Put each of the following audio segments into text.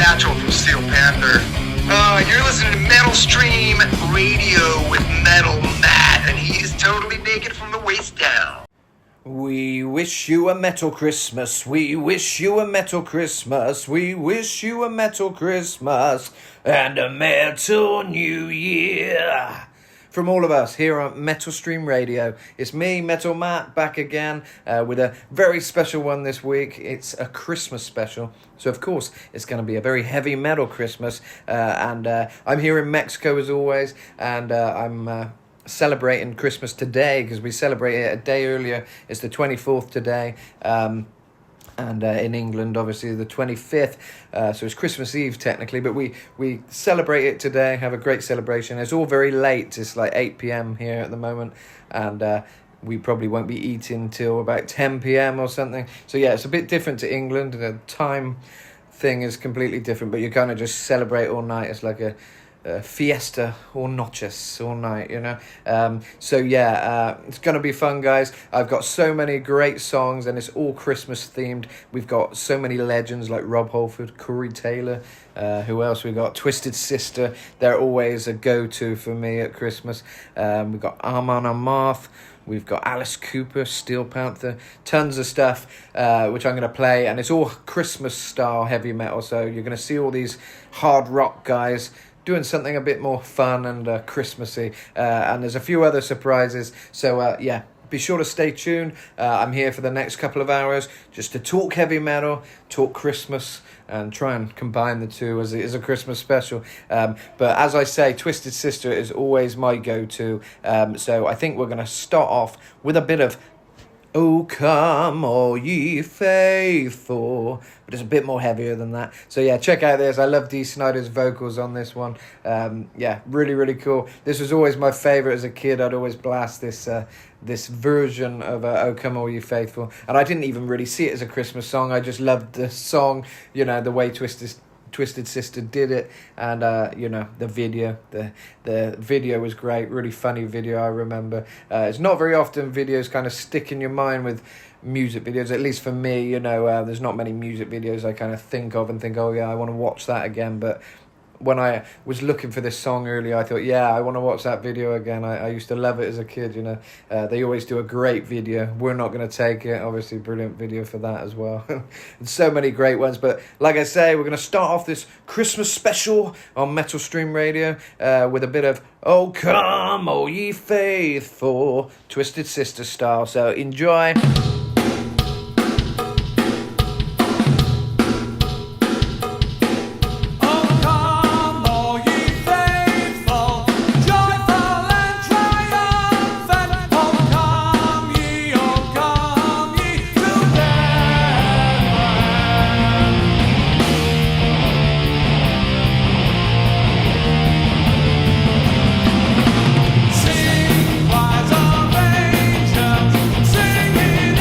Satchel from Steel Panther. You're listening to Metal Stream Radio with Metal Matt, and he's totally naked from the waist down. We wish you a metal Christmas, we wish you a metal Christmas, we wish you a metal Christmas, and a metal New Year. From all of us here on Metal Stream Radio, it's me, Metal Matt, back again with a very special one this week. It's a Christmas special, so of course it's going to be a very heavy metal Christmas, and I'm here in Mexico as always, and I'm celebrating Christmas today because we celebrate it a day earlier. It's the 24th today, and in England obviously the 25th, so it's Christmas Eve technically, but we celebrate it today, have a great celebration. It's all very late, it's like 8 p.m. here at the moment, and we probably won't be eating till about 10 p.m. or something, so yeah, it's a bit different to England. The time thing is completely different, but you kind of just celebrate all night. It's like a fiesta or noches all night, you know. So yeah, it's gonna be fun, guys. I've got so many great songs, and it's all Christmas themed. We've got so many legends like Rob Halford, Corey Taylor. Who else? We've got Twisted Sister. They're always a go-to for me at Christmas. We've got Amon, Amarth. We've got Alice Cooper, Steel Panther, tons of stuff which I'm going to play, and it's all Christmas style heavy metal. So you're going to see all these hard rock guys doing something a bit more fun and Christmassy, and there's a few other surprises, so yeah, be sure to stay tuned. I'm here for the next couple of hours just to talk heavy metal, talk Christmas, and try and combine the two as it is a Christmas special, but as I say, Twisted Sister is always my go-to, so I think we're going to start off with a bit of "Oh Come All Ye Faithful," but it's a bit more heavier than that. So yeah, check out this. I love Dee Snider's vocals on this one. Yeah, really, really cool. This was always my favourite as a kid. I'd always blast this this version of "Oh Come All Ye Faithful," and I didn't even really see it as a Christmas song. I just loved the song, you know, the way Twisted Sister did it, and you know, the video was great, really funny video. I remember it's not very often videos kind of stick in your mind with music videos, at least for me, you know. There's not many music videos I kind of think of and think, oh yeah, I want to watch that again, but when I was looking for this song earlier, I thought, yeah, I want to watch that video again. I used to love it as a kid, you know. They always do a great video. We're Not Going to Take It, obviously, brilliant video for that as well. And so many great ones. But like I say, we're going to start off this Christmas special on Metal Stream Radio with a bit of "Oh Come All Ye Faithful," Twisted Sister style. So enjoy. Sing, wise of angels, singing.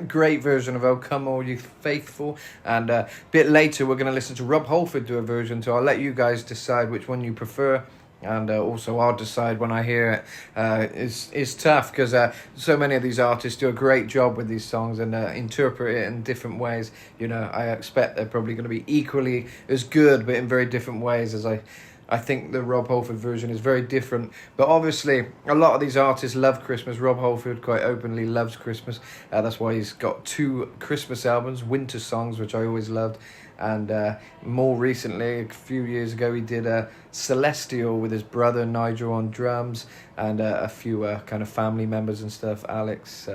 great version of "Oh Come All You Faithful," and a bit later we're going to listen to Rob Halford do a version, so I'll let you guys decide which one you prefer. And also I'll decide when I hear it. It's tough because so many of these artists do a great job with these songs and interpret it in different ways. I expect they're probably going to be equally as good, but in very different ways. As I think the Rob Halford version is very different. But obviously, a lot of these artists love Christmas. Rob Halford quite openly loves Christmas. That's why he's got 2 Christmas albums, winter songs, which I always loved. And more recently, a few years ago, he did Celestial with his brother Nigel on drums and a few kind of family members and stuff. Alex,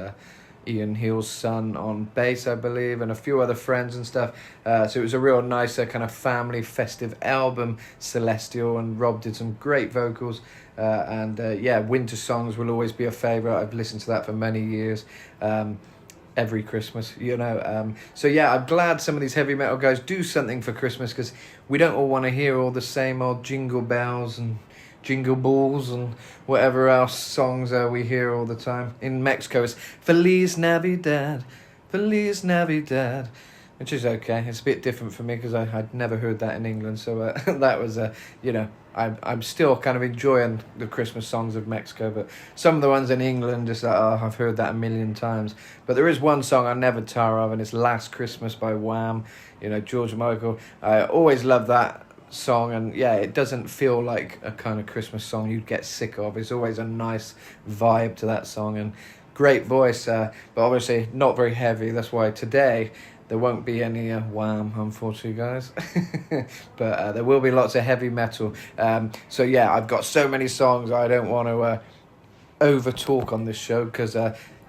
Ian Hill's son on bass, I believe, and a few other friends and stuff. So it was a real nice kind of family festive album, Celestial, and Rob did some great vocals. Winter songs will always be a favourite. I've listened to that for many years. Every Christmas, So yeah, I'm glad some of these heavy metal guys do something for Christmas, because we don't all want to hear all the same old jingle bells and jingle balls and whatever else songs we hear all the time. In Mexico, it's Feliz Navidad, Feliz Navidad, which is okay. It's a bit different for me because I'd never heard that in England. So that was, I'm still kind of enjoying the Christmas songs of Mexico. But some of the ones in England, just like, I've heard that a million times. But there is one song I never tire of, and it's Last Christmas by Wham. George Michael. I always love that song, and yeah, it doesn't feel like a kind of Christmas song you'd get sick of. It's always a nice vibe to that song, and great voice, but obviously not very heavy. That's why today there won't be any Wham, unfortunately, guys. But there will be lots of heavy metal. So yeah, I've got so many songs I don't want to over talk on this show, because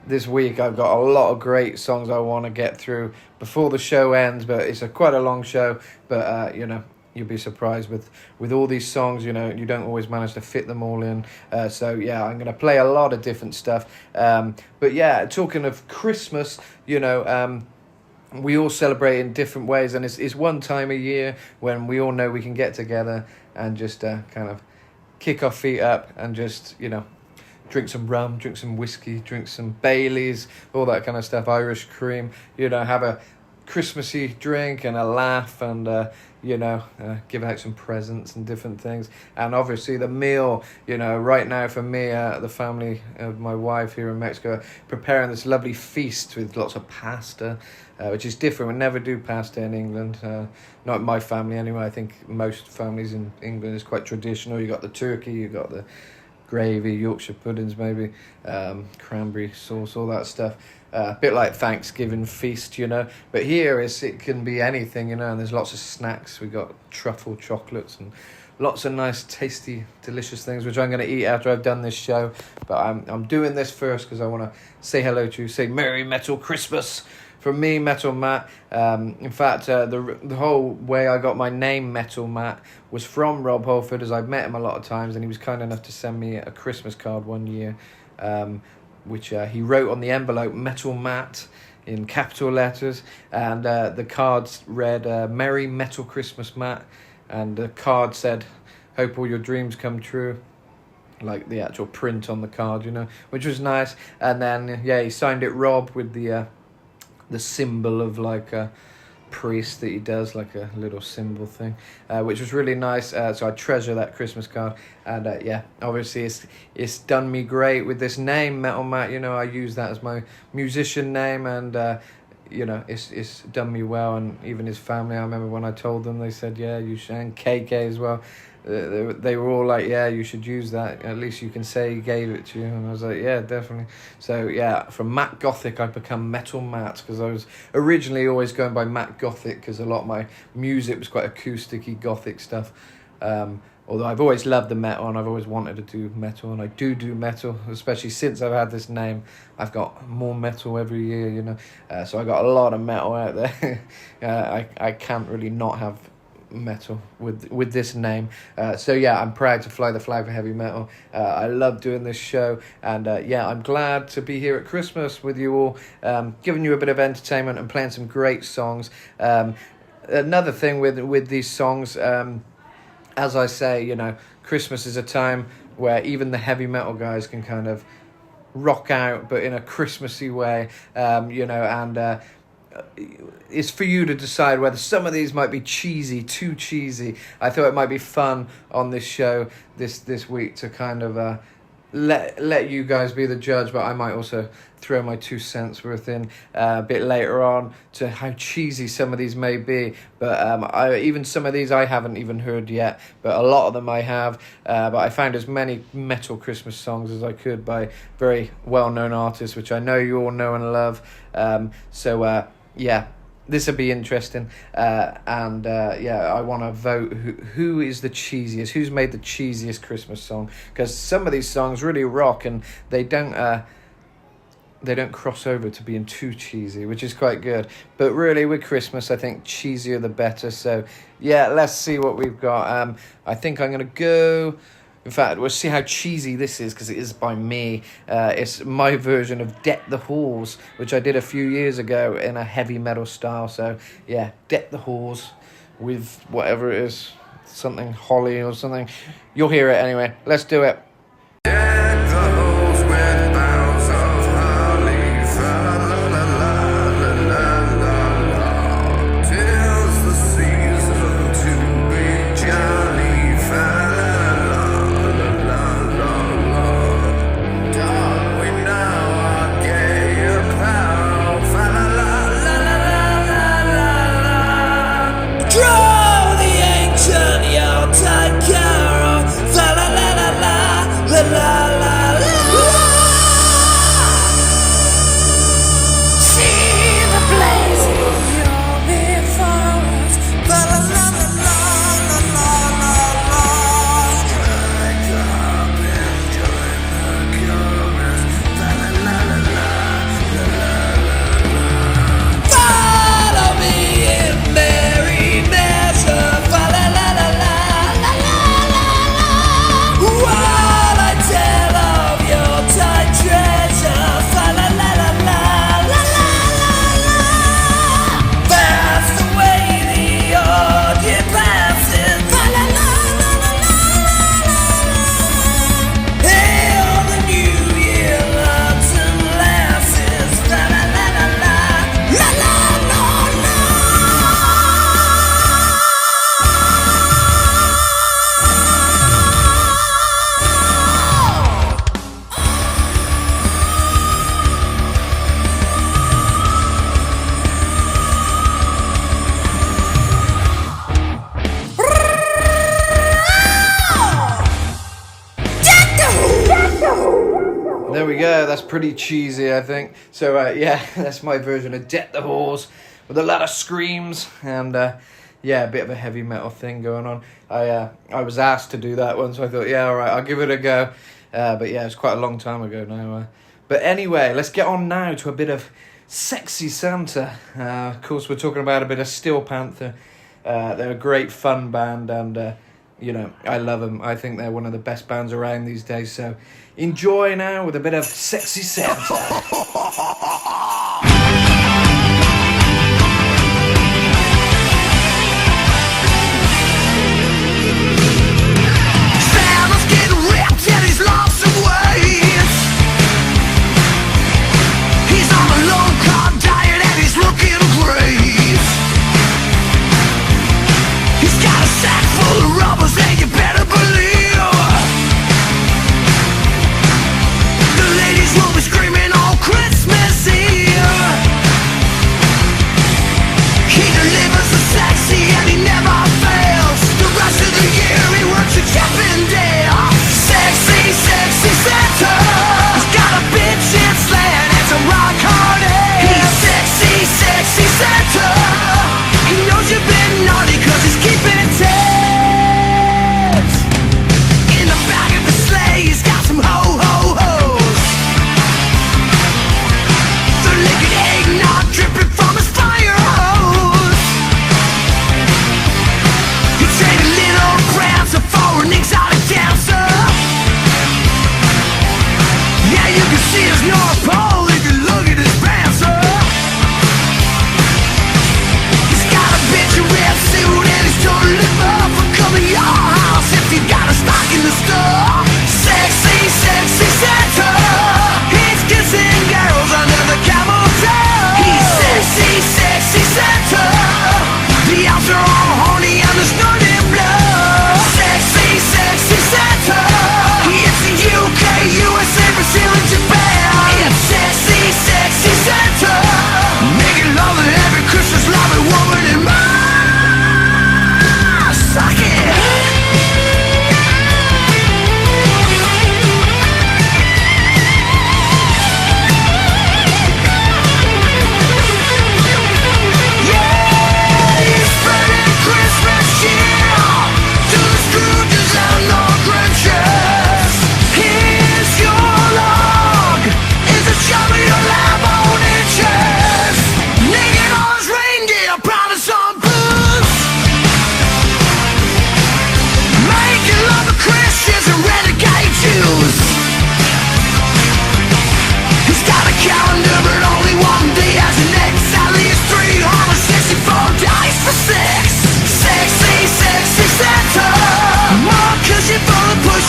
this week I've got a lot of great songs I want to get through before the show ends. But it's quite a long show. But you'll be surprised with all these songs. You don't always manage to fit them all in. So yeah, I'm going to play a lot of different stuff. But yeah, talking of Christmas, we all celebrate in different ways, and it's one time a year when we all know we can get together and just kind of kick our feet up and just, drink some rum, drink some whiskey, drink some Baileys, all that kind of stuff, Irish cream, have a Christmassy drink and a laugh and, give out some presents and different things. And obviously the meal, right now for me, the family of my wife here in Mexico, preparing this lovely feast with lots of pasta, which is different. We never do pasta in England, not my family anyway. I think most families in England is quite traditional. You got the turkey, you got the gravy, Yorkshire puddings maybe, cranberry sauce, all that stuff. A bit like Thanksgiving feast, But here it can be anything, and there's lots of snacks. We got truffle chocolates and lots of nice, tasty, delicious things, which I'm going to eat after I've done this show. But I'm doing this first because I want to say hello to you, say Merry Metal Christmas from me, Metal Matt. In fact, the whole way I got my name, Metal Matt, was from Rob Halford, as I've met him a lot of times, and he was kind enough to send me a Christmas card one year, which he wrote on the envelope, Metal Matt, in capital letters, and the cards read, Merry Metal Christmas, Matt, and the card said, hope all your dreams come true, like the actual print on the card, which was nice. And then, he signed it Rob with the symbol of like a priest that he does, like a little symbol thing, which was really nice. So I treasure that Christmas card. And obviously it's done me great with this name, Metal Matt. I use that as my musician name, and it's done me well. And even his family, I remember when I told them, they said, yeah, you should, and KK as well. They were all like, yeah, you should use that. At least you can say he gave it to you. And I was like, yeah, definitely. So, yeah, from Matt Gothic, I've become Metal Matt, because I was originally always going by Matt Gothic, because a lot of my music was quite acoustic-y, gothic stuff. Although I've always loved the metal, and I've always wanted to do metal, and I do metal, especially since I've had this name. I've got more metal every year, so I got a lot of metal out there. I can't really not have metal with this name. So yeah, I'm proud to fly the flag for heavy metal. I love doing this show, and I'm glad to be here at Christmas with you all, giving you a bit of entertainment and playing some great songs. Another thing with these songs, as I say, Christmas is a time where even the heavy metal guys can kind of rock out, but in a Christmassy way, and it's for you to decide whether some of these might be too cheesy. I thought it might be fun on this show this week to kind of let you guys be the judge, but I might also throw my 2 cents worth in a bit later on to how cheesy some of these may be. But even some of these I haven't even heard yet, but a lot of them I have. But I found as many metal Christmas songs as I could by very well-known artists, which I know you all know and love. Yeah, this will be interesting. I want to vote who is the cheesiest, who's made the cheesiest Christmas song, because some of these songs really rock and they don't cross over to being too cheesy, which is quite good. But really, with Christmas, I think cheesier the better. So yeah, let's see what we've got. I think I'm going to go... In fact, we'll see how cheesy this is, because it is by me. It's my version of Deck the Halls, which I did a few years ago in a heavy metal style. So, yeah, Deck the Halls with whatever it is, something holly or something. You'll hear it anyway. Let's do it. Deck the halls with boughs of holly, fa la la la la la la. 'Tis the season to be jolly, fa la la la la. Don we now our gay apparel, fa la la la la la. Draw the ancient Yuletide carol, fa la la la la la la la. See the blazing fuel before us, fa la la la la la la la. Strike up and join the chorus, fa la la la la la la. Follow me in merry measure, fa la la la la la la. While I tell of your time treasure, fa la la la la la la. That's the way the orchid passes, fa la la la la la. Hail the new year, loves and lasses, fa la la la la la la la. There we go. That's pretty cheesy, I think. So, yeah, that's my version of Deck the Halls with a lot of screams and, yeah, a bit of a heavy metal thing going on. I was asked to do that one, so I thought, yeah, all right, I'll give it a go. But, yeah, it's quite a long time ago now. But anyway, let's get on now to a bit of Sexy Santa. Of course, we're talking about a bit of Steel Panther. They're a great fun band and... I love them. I think they're one of the best bands around these days. So enjoy now with a bit of Sexy Santa. Santa's getting ripped and he's lost some ways. He's on a low-carb diet and he's looking great. He's got a sack full of rubbers and you better believe the ladies will be screaming all Christmas.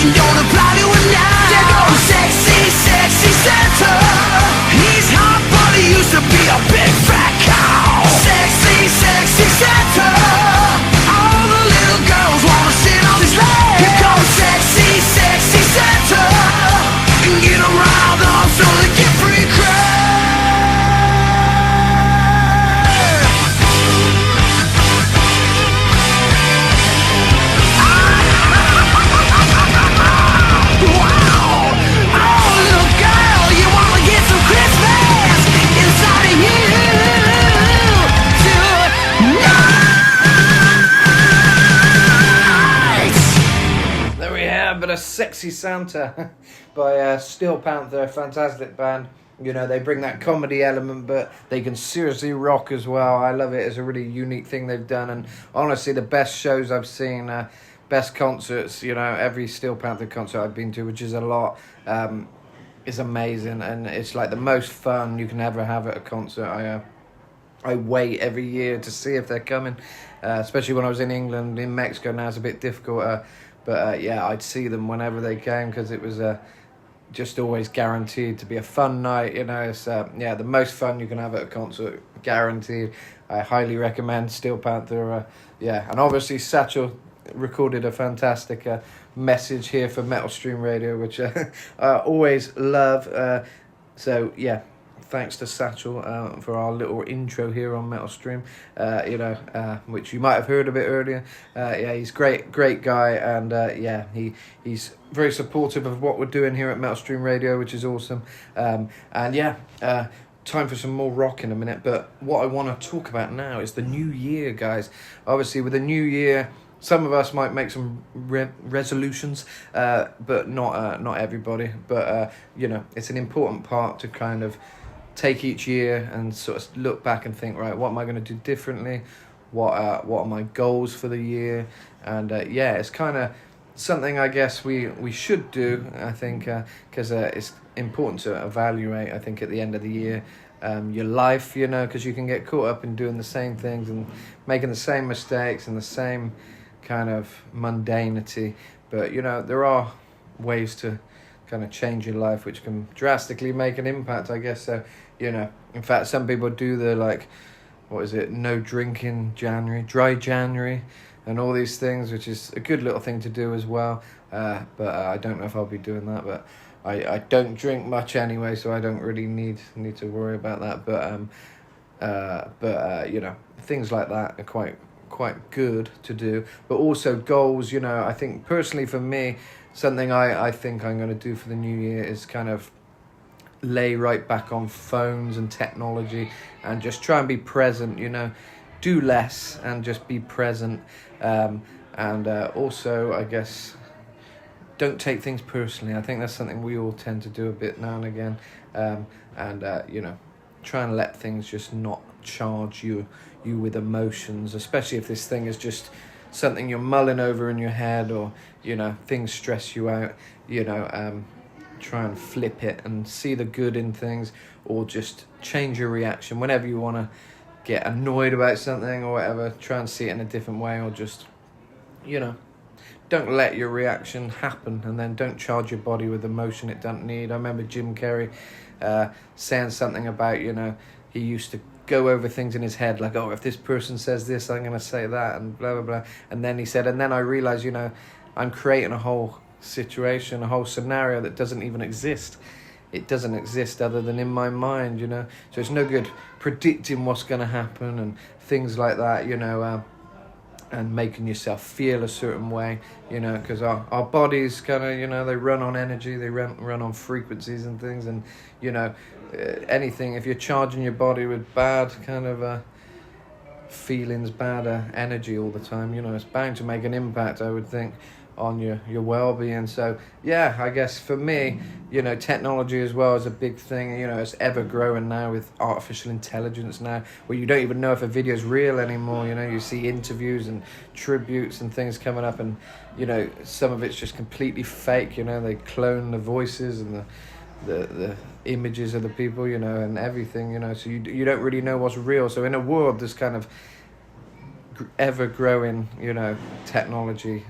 She don't apply to her now. There goes sexy, sexy Santa. He's hot, but he used to be a big fat cow. Sexy, sexy Santa. All the little girls wanna sit on his leg. Here comes sexy, sexy Santa. And get them riled up so they get free credit. But a Sexy Santa by Steel Panther, fantastic band. You know, they bring that comedy element, but they can seriously rock as well. I love it. It's a really unique thing they've done, and honestly, the best shows I've seen, best concerts, you know, every Steel Panther concert I've been to, which is a lot, is amazing, and it's like the most fun you can ever have at a concert. I wait every year to see if they're coming, especially when I was in England. In Mexico now it's a bit difficult, but yeah, I'd see them whenever they came because it was just always guaranteed to be a fun night. You know, it's yeah, the most fun you can have at a concert, guaranteed. I highly recommend Steel Panther. Yeah, and obviously Satchel recorded a fantastic message here for Metal Stream Radio, which I always love. So yeah, thanks to Satchel for our little intro here on Metal Stream, you know, which you might have heard a bit earlier. Yeah, he's great guy, and yeah, he's very supportive of what we're doing here at Metal Stream Radio, which is awesome. And yeah, time for some more rock in a minute, but what I want to talk about now is the new year, guys. Obviously, with the new year, some of us might make some resolutions, but not everybody. But you know, it's an important part to kind of take each year and sort of look back and think, right, what am I going to do differently? What are my goals for the year? And yeah, it's kind of something I guess we should do, I think, because it's important to evaluate, I think, at the end of the year, your life, you know, because you can get caught up in doing the same things and making the same mistakes and the same kind of mundanity. But, you know, there are ways to kind of change your life which can drastically make an impact, I guess. So, you know, in fact, some people do the, like, what is it, no drinking January, dry January, and all these things, which is a good little thing to do as well. But I don't know if I'll be doing that, but I don't drink much anyway, so I don't really need to worry about that. But you know, things like that are quite good to do. But also goals, you know, I think personally for me, something I think I'm going to do for the new year is kind of lay right back on phones and technology and just try and be present, you know, do less and just be present. And also, I guess, don't take things personally. I think that's something we all tend to do a bit now and again. And you know, try and let things just not charge you with emotions, especially if this thing is just something you're mulling over in your head, or, you know, things stress you out. You know, try and flip it and see the good in things, or just change your reaction whenever you want to get annoyed about something or whatever. Try and see it in a different way, or just, you know, don't let your reaction happen, and then don't charge your body with emotion it doesn't need. I remember Jim Carrey saying something about, you know, he used to go over things in his head, like, oh, if this person says this, I'm going to say that, and blah, blah, blah. And then he said, and then I realized, you know, I'm creating a whole situation, a whole scenario that doesn't even exist. It doesn't exist other than in my mind, you know. So it's no good predicting what's going to happen and things like that, you know, and making yourself feel a certain way, you know, because our bodies kind of, you know, they run on energy, they run on frequencies and things, and, you know, anything, if you're charging your body with bad kind of feelings, bad energy all the time, you know, it's bound to make an impact, I would think, on your well-being. So yeah, I guess for me, you know, technology as well is a big thing. You know, it's ever growing now with artificial intelligence now, where you don't even know if a video is real anymore. You know, you see interviews and tributes and things coming up, and, you know, some of it's just completely fake. You know, they clone the voices and the images of the people, you know, and everything, you know, so you don't really know what's real. So in a world this kind of ever growing, you know, technology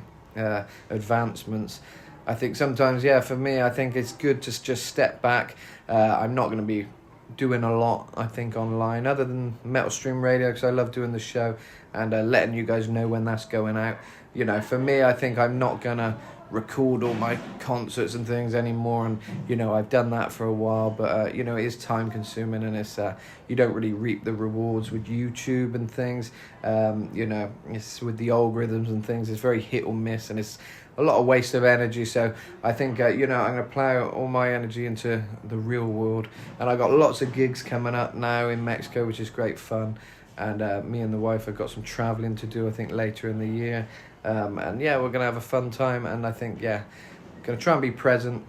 advancements, I think sometimes, yeah, for me, I think it's good to just step back. I'm not going to be doing a lot, I think, online, other than Metal Stream Radio, because I love doing the show and letting you guys know when that's going out. You know, for me, I think I'm not going to record all my concerts and things anymore, and you know, I've done that for a while, but you know, it is time consuming, and it's you don't really reap the rewards with YouTube and things. You know, it's with the algorithms and things, it's very hit or miss, and it's a lot of waste of energy. So I think you know, I'm going to plow all my energy into the real world, and I got lots of gigs coming up now in Mexico, which is great fun. And me and the wife have got some travelling to do, I think, later in the year. And yeah, we're going to have a fun time. And I think, yeah, going to try and be present,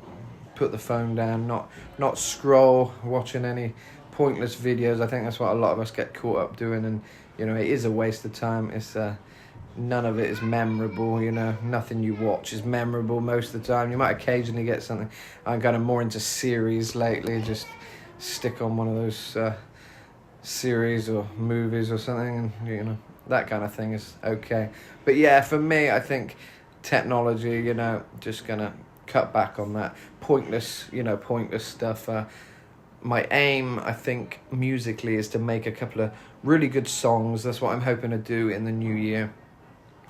put the phone down, not scroll, watching any pointless videos. I think that's what a lot of us get caught up doing. And, you know, it is a waste of time. It's none of it is memorable, you know. Nothing you watch is memorable most of the time. You might occasionally get something. I'm kind of more into series lately, just stick on one of those series or movies or something, and you know, that kind of thing is okay. But yeah, for me, I think technology, you know, just gonna cut back on that pointless stuff. My aim, I think, musically, is to make a couple of really good songs. That's what I'm hoping to do in the new year,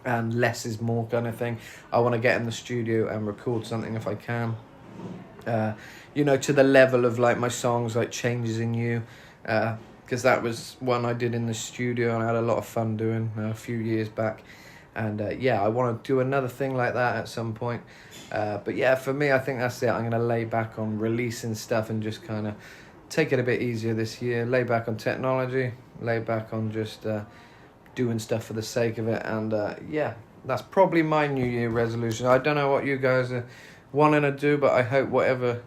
and less is more kind of thing. I want to get in the studio and record something if I can, you know, to the level of like my songs like Changes in You, because that was one I did in the studio and I had a lot of fun doing a few years back. And yeah, I want to do another thing like that at some point. But yeah, for me, I think that's it. I'm going to lay back on releasing stuff and just kind of take it a bit easier this year. Lay back on technology, lay back on just doing stuff for the sake of it. And yeah, that's probably my New Year resolution. I don't know what you guys are wanting to do, but I hope whatever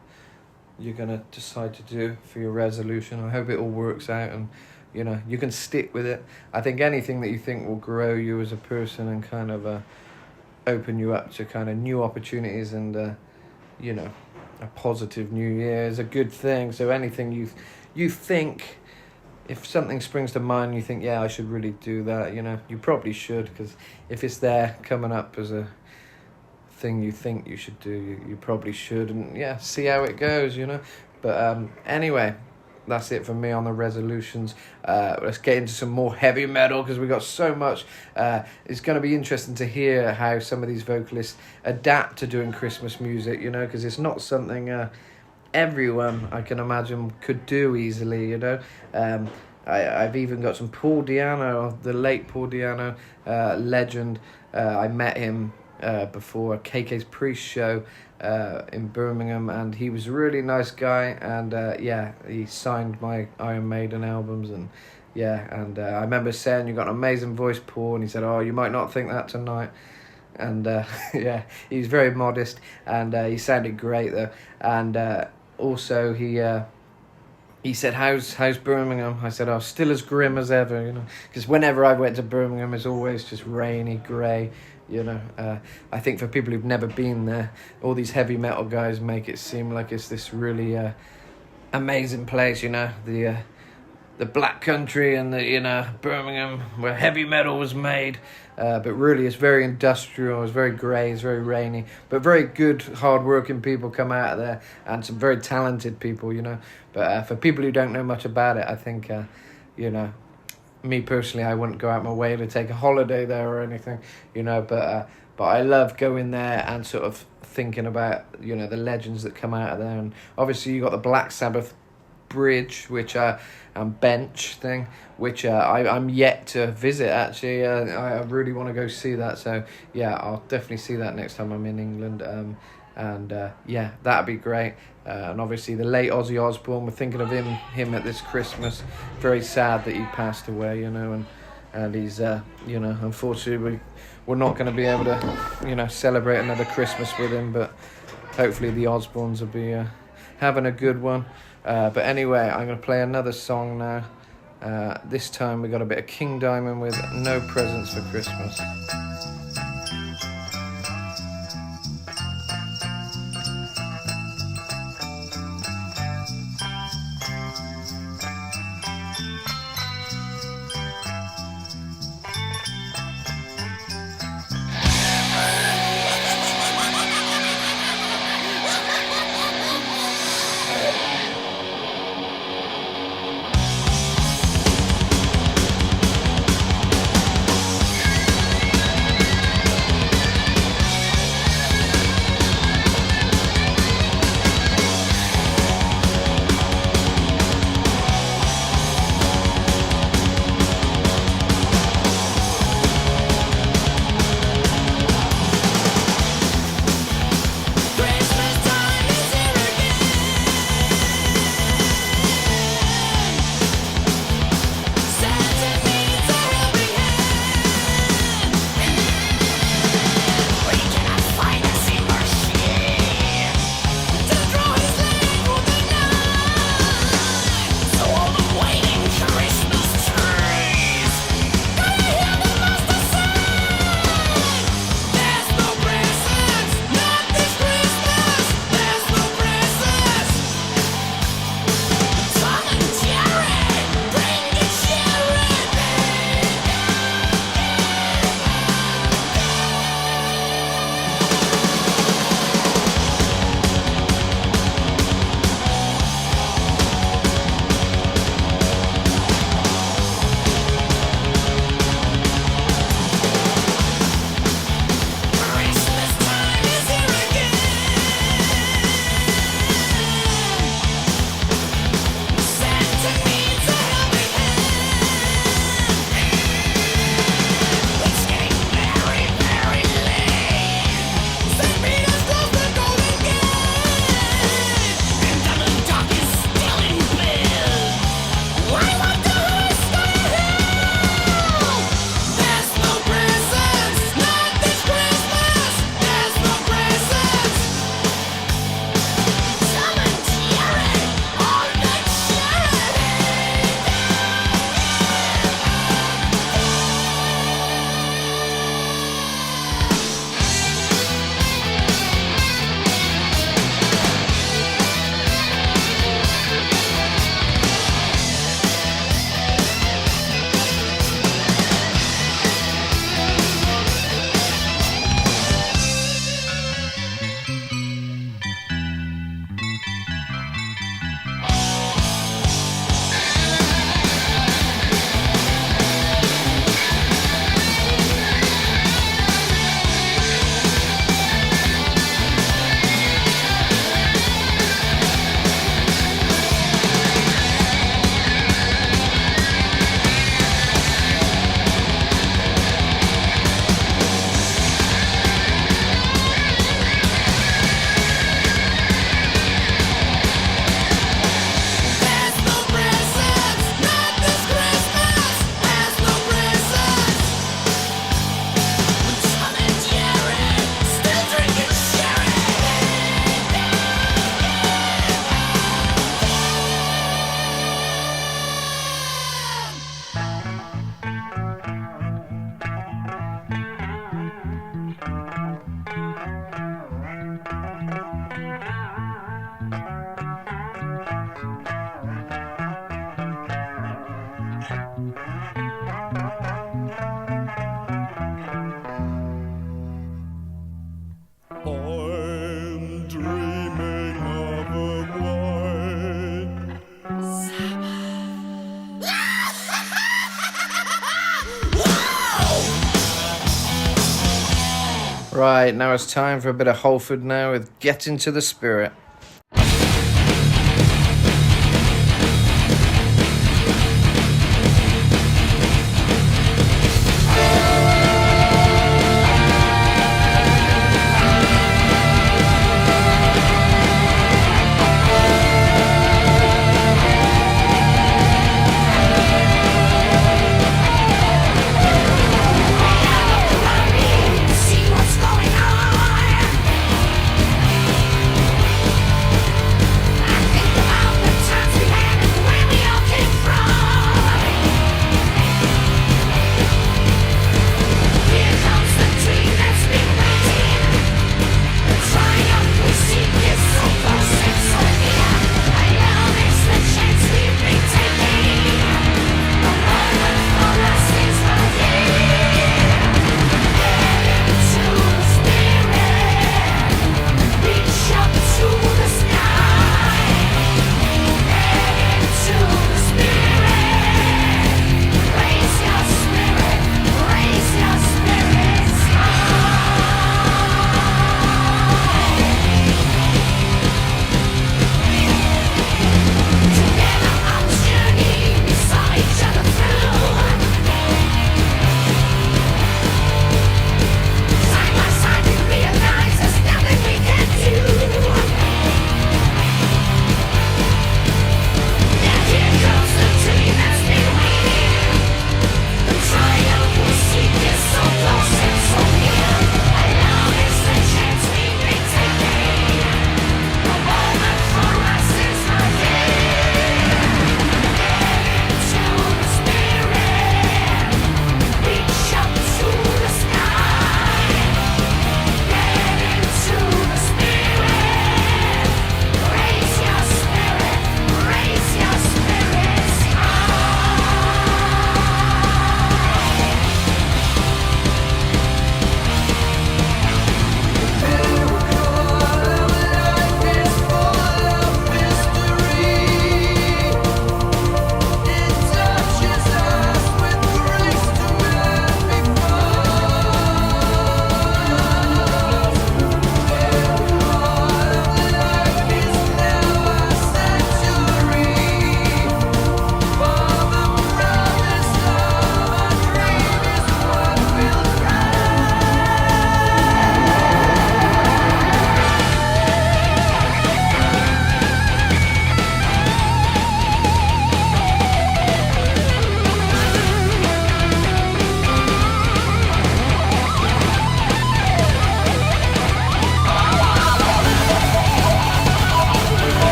you're going to decide to do for your resolution, I hope it all works out and, you know, you can stick with it. I think anything that you think will grow you as a person and kind of open you up to kind of new opportunities and, you know, a positive new year is a good thing. So anything you think, if something springs to mind, you think, yeah, I should really do that, you know, you probably should, because if it's there coming up as a thing you think you should do, you probably should, and yeah, see how it goes, you know. But anyway, that's it for me on the resolutions. Let's get into some more heavy metal, because we got so much. It's going to be interesting to hear how some of these vocalists adapt to doing Christmas music, you know, because it's not something everyone, I can imagine, could do easily, you know. I've even got some Paul Di'Anno, the late Paul Di'Anno, legend. I met him before a KK's Priest show in Birmingham, and he was a really nice guy, and yeah, he signed my Iron Maiden albums, and yeah, and I remember saying, you got an amazing voice, Paul, and he said, oh, you might not think that tonight. And yeah, he's very modest, and he sounded great though. And also he said, how's Birmingham? I said, oh, still as grim as ever, you know, because whenever I went to Birmingham, it's always just rainy, grey. You know, I think for people who've never been there, all these heavy metal guys make it seem like it's this really amazing place, you know, the Black Country and the, you know, Birmingham, where heavy metal was made. But really, it's very industrial, it's very grey, it's very rainy, but very good, hard-working people come out of there, and some very talented people, you know. But for people who don't know much about it, I think, you know, me personally, I wouldn't go out my way to take a holiday there or anything, you know, but I love going there and sort of thinking about, you know, the legends that come out of there. And obviously you got the Black Sabbath bridge, which bench thing, which I'm yet to visit actually. I really want to go see that, so yeah, I'll definitely see that next time I'm in England. And yeah, that'd be great. And obviously the late Ozzy Osbourne, we're thinking of him at this Christmas. Very sad that he passed away, you know, and he's you know, unfortunately we're not going to be able to, you know, celebrate another Christmas with him, but hopefully the Osbournes will be having a good one. But anyway, I'm going to play another song now. This time we got a bit of King Diamond with No Presents for Christmas. Right, now it's time for a bit of Halford now with Get Into the Spirit. See what's going on.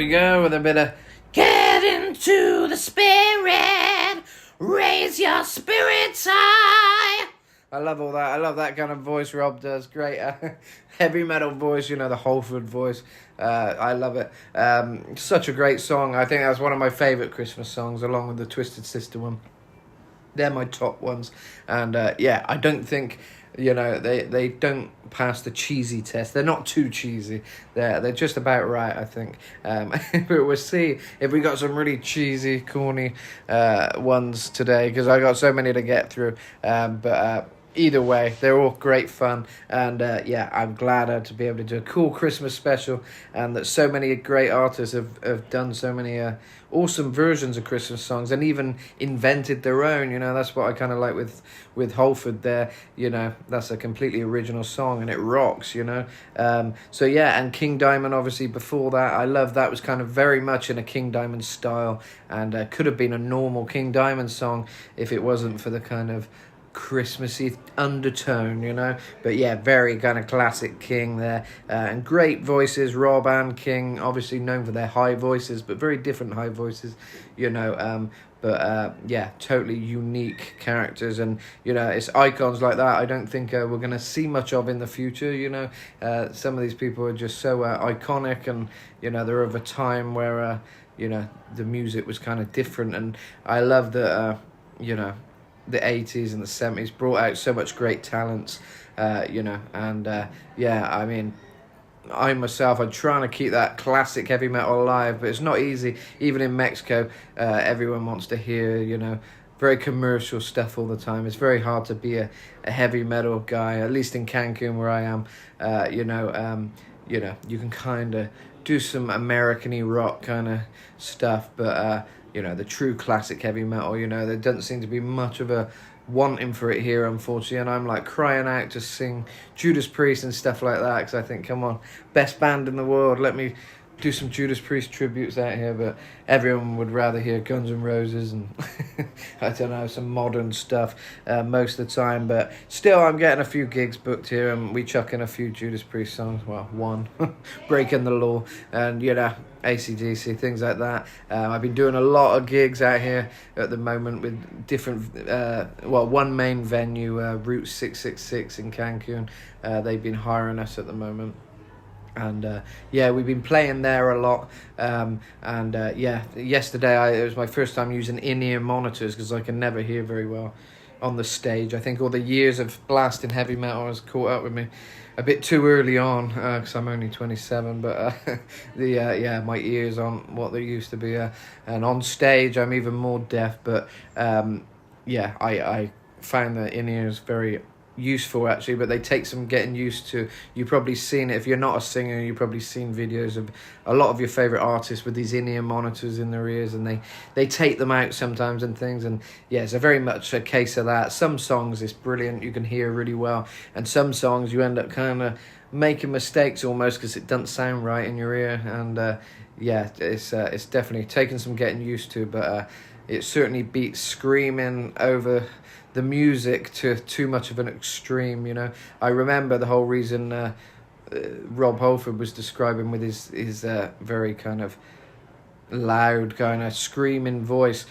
we go with a bit of get into the spirit, raise your spirits high. I love all that. I love that kind of voice Rob does. Great heavy metal voice, you know, the Halford voice. I love it. Such a great song. I think that's one of my favourite Christmas songs, along with the Twisted Sister one. They're my top ones. And yeah, I don't think, you know, they don't pass the cheesy test. They're not too cheesy. They're just about right, I think. But we'll see if we got some really cheesy, corny ones today, because I got so many to get through. But either way, they're all great fun. And yeah, I'm glad to be able to do a cool Christmas special, and that so many great artists have done so many awesome versions of Christmas songs, and even invented their own. You know, that's what I kind of like with Halford there. You know, that's a completely original song, and it rocks, you know. So yeah, and King Diamond, obviously, before that, I love that was kind of very much in a King Diamond style, and could have been a normal King Diamond song if it wasn't for the kind of Christmassy undertone, you know. But yeah, very kind of classic King there, and great voices, Rob and King, obviously known for their high voices, but very different high voices, you know. But yeah, totally unique characters, and you know, it's icons like that I don't think we're going to see much of in the future, you know. Some of these people are just so iconic, and you know, they're of a time where you know, the music was kind of different, and I love that you know, the 80s and the 70s brought out so much great talents, you know. And yeah, I mean, I myself, I'm trying to keep that classic heavy metal alive, but it's not easy. Even in Mexico, everyone wants to hear, you know, very commercial stuff all the time. It's very hard to be a heavy metal guy, at least in Cancun where I am. You know, you can kind of do some American-y rock kind of stuff, but you know, the true classic heavy metal, you know, there doesn't seem to be much of a wanting for it here, unfortunately, and I'm like crying out to sing Judas Priest and stuff like that, because I think, come on, best band in the world, let me do some Judas Priest tributes out here. But everyone would rather hear Guns N' Roses and I don't know, some modern stuff most of the time. But still, I'm getting a few gigs booked here, and we chuck in a few Judas Priest songs. Well, one, Breaking the Law, and you know, AC/DC, things like that. I've been doing a lot of gigs out here at the moment with different, well, one main venue, Route 666 in Cancun. They've been hiring us at the moment. And yeah, we've been playing there a lot. And yeah, yesterday it was my first time using in-ear monitors, because I can never hear very well on the stage. I think all the years of blasting heavy metal has caught up with me a bit too early on, because I'm only 27. But yeah, my ears aren't what they used to be. And on stage, I'm even more deaf. But yeah, I found that in-ears very useful actually, but they take some getting used to. You've probably seen it if you're not a singer. You've probably seen videos of a lot of your favorite artists with these in-ear monitors in their ears, and they take them out sometimes and things. And yeah, it's a very much a case of that. Some songs it's brilliant, you can hear really well, and some songs you end up kind of making mistakes almost because it doesn't sound right in your ear. And yeah, it's definitely taken some getting used to, but it certainly beats screaming over the music to too much of an extreme, you know. I remember the whole reason Rob Halford was describing with his very kind of loud kind of screaming voice,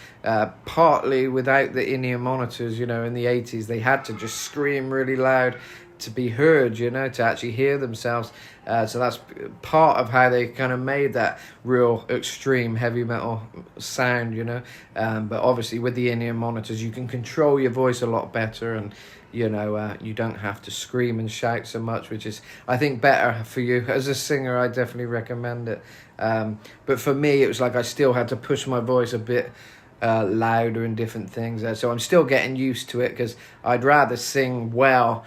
partly without the in-ear monitors, you know. In the 80s they had to just scream really loud to be heard, you know, to actually hear themselves. So that's part of how they kind of made that real extreme heavy metal sound, you know. But obviously with the in-ear monitors you can control your voice a lot better, and you know, you don't have to scream and shout so much, which is, I think, better for you as a singer. I definitely recommend it. But for me it was like I still had to push my voice a bit louder and different things. So I'm still getting used to it, because I'd rather sing well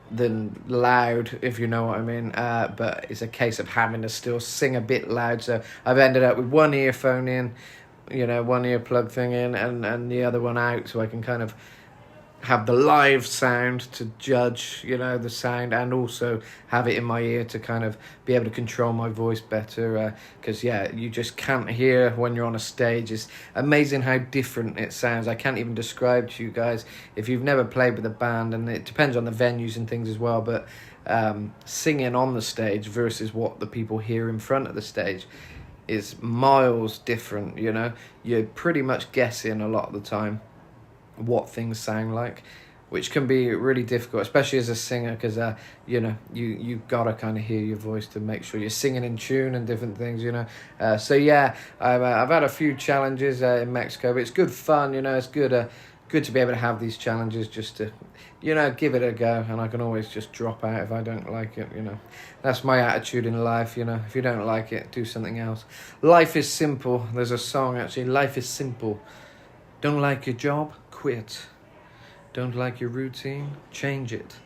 than loud, if you know what I mean. But it's a case of having to still sing a bit loud. So I've ended up with one earphone in, you know, one earplug thing in, and the other one out, so I can kind of have the live sound to judge, you know, the sound, and also have it in my ear to kind of be able to control my voice better, because yeah, you just can't hear when you're on a stage. It's amazing how different it sounds. I can't even describe to you guys if you've never played with a band, and it depends on the venues and things as well, but singing on the stage versus what the people hear in front of the stage, is miles different. You know, you're pretty much guessing a lot of the time what things sound like, which can be really difficult, especially as a singer, because you know, you gotta kind of hear your voice to make sure you're singing in tune and different things, you know. So yeah, I've had a few challenges in Mexico, but it's good fun, you know. It's good to be able to have these challenges, just to, you know, give it a go. And I can always just drop out if I don't like it, you know. That's my attitude in life, you know. If you don't like it, do something else. Life is simple. There's a song actually. Life is simple. Don't like your job? Quit. Don't like your routine? Change it.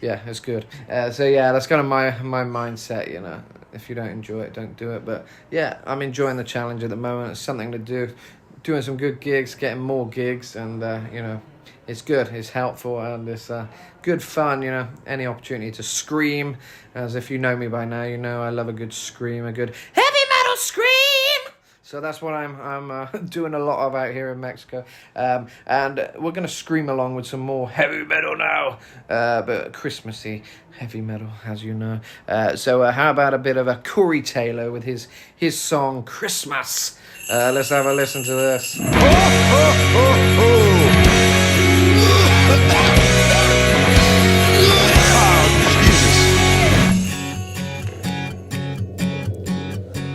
Yeah, it's good. So yeah, that's kind of my mindset, you know. If you don't enjoy it, don't do it. But yeah, I'm enjoying the challenge at the moment. It's something to do. Doing some good gigs, getting more gigs, and you know, it's good. It's helpful, and it's good fun, you know. Any opportunity to scream, as if you know me by now, you know I love a good scream, a good heavy metal scream. So that's what I'm doing a lot of out here in Mexico. And we're going to scream along with some more heavy metal now, but Christmassy heavy metal, as you know. So how about a bit of a Corey Taylor with his song Christmas? Let's have a listen to this.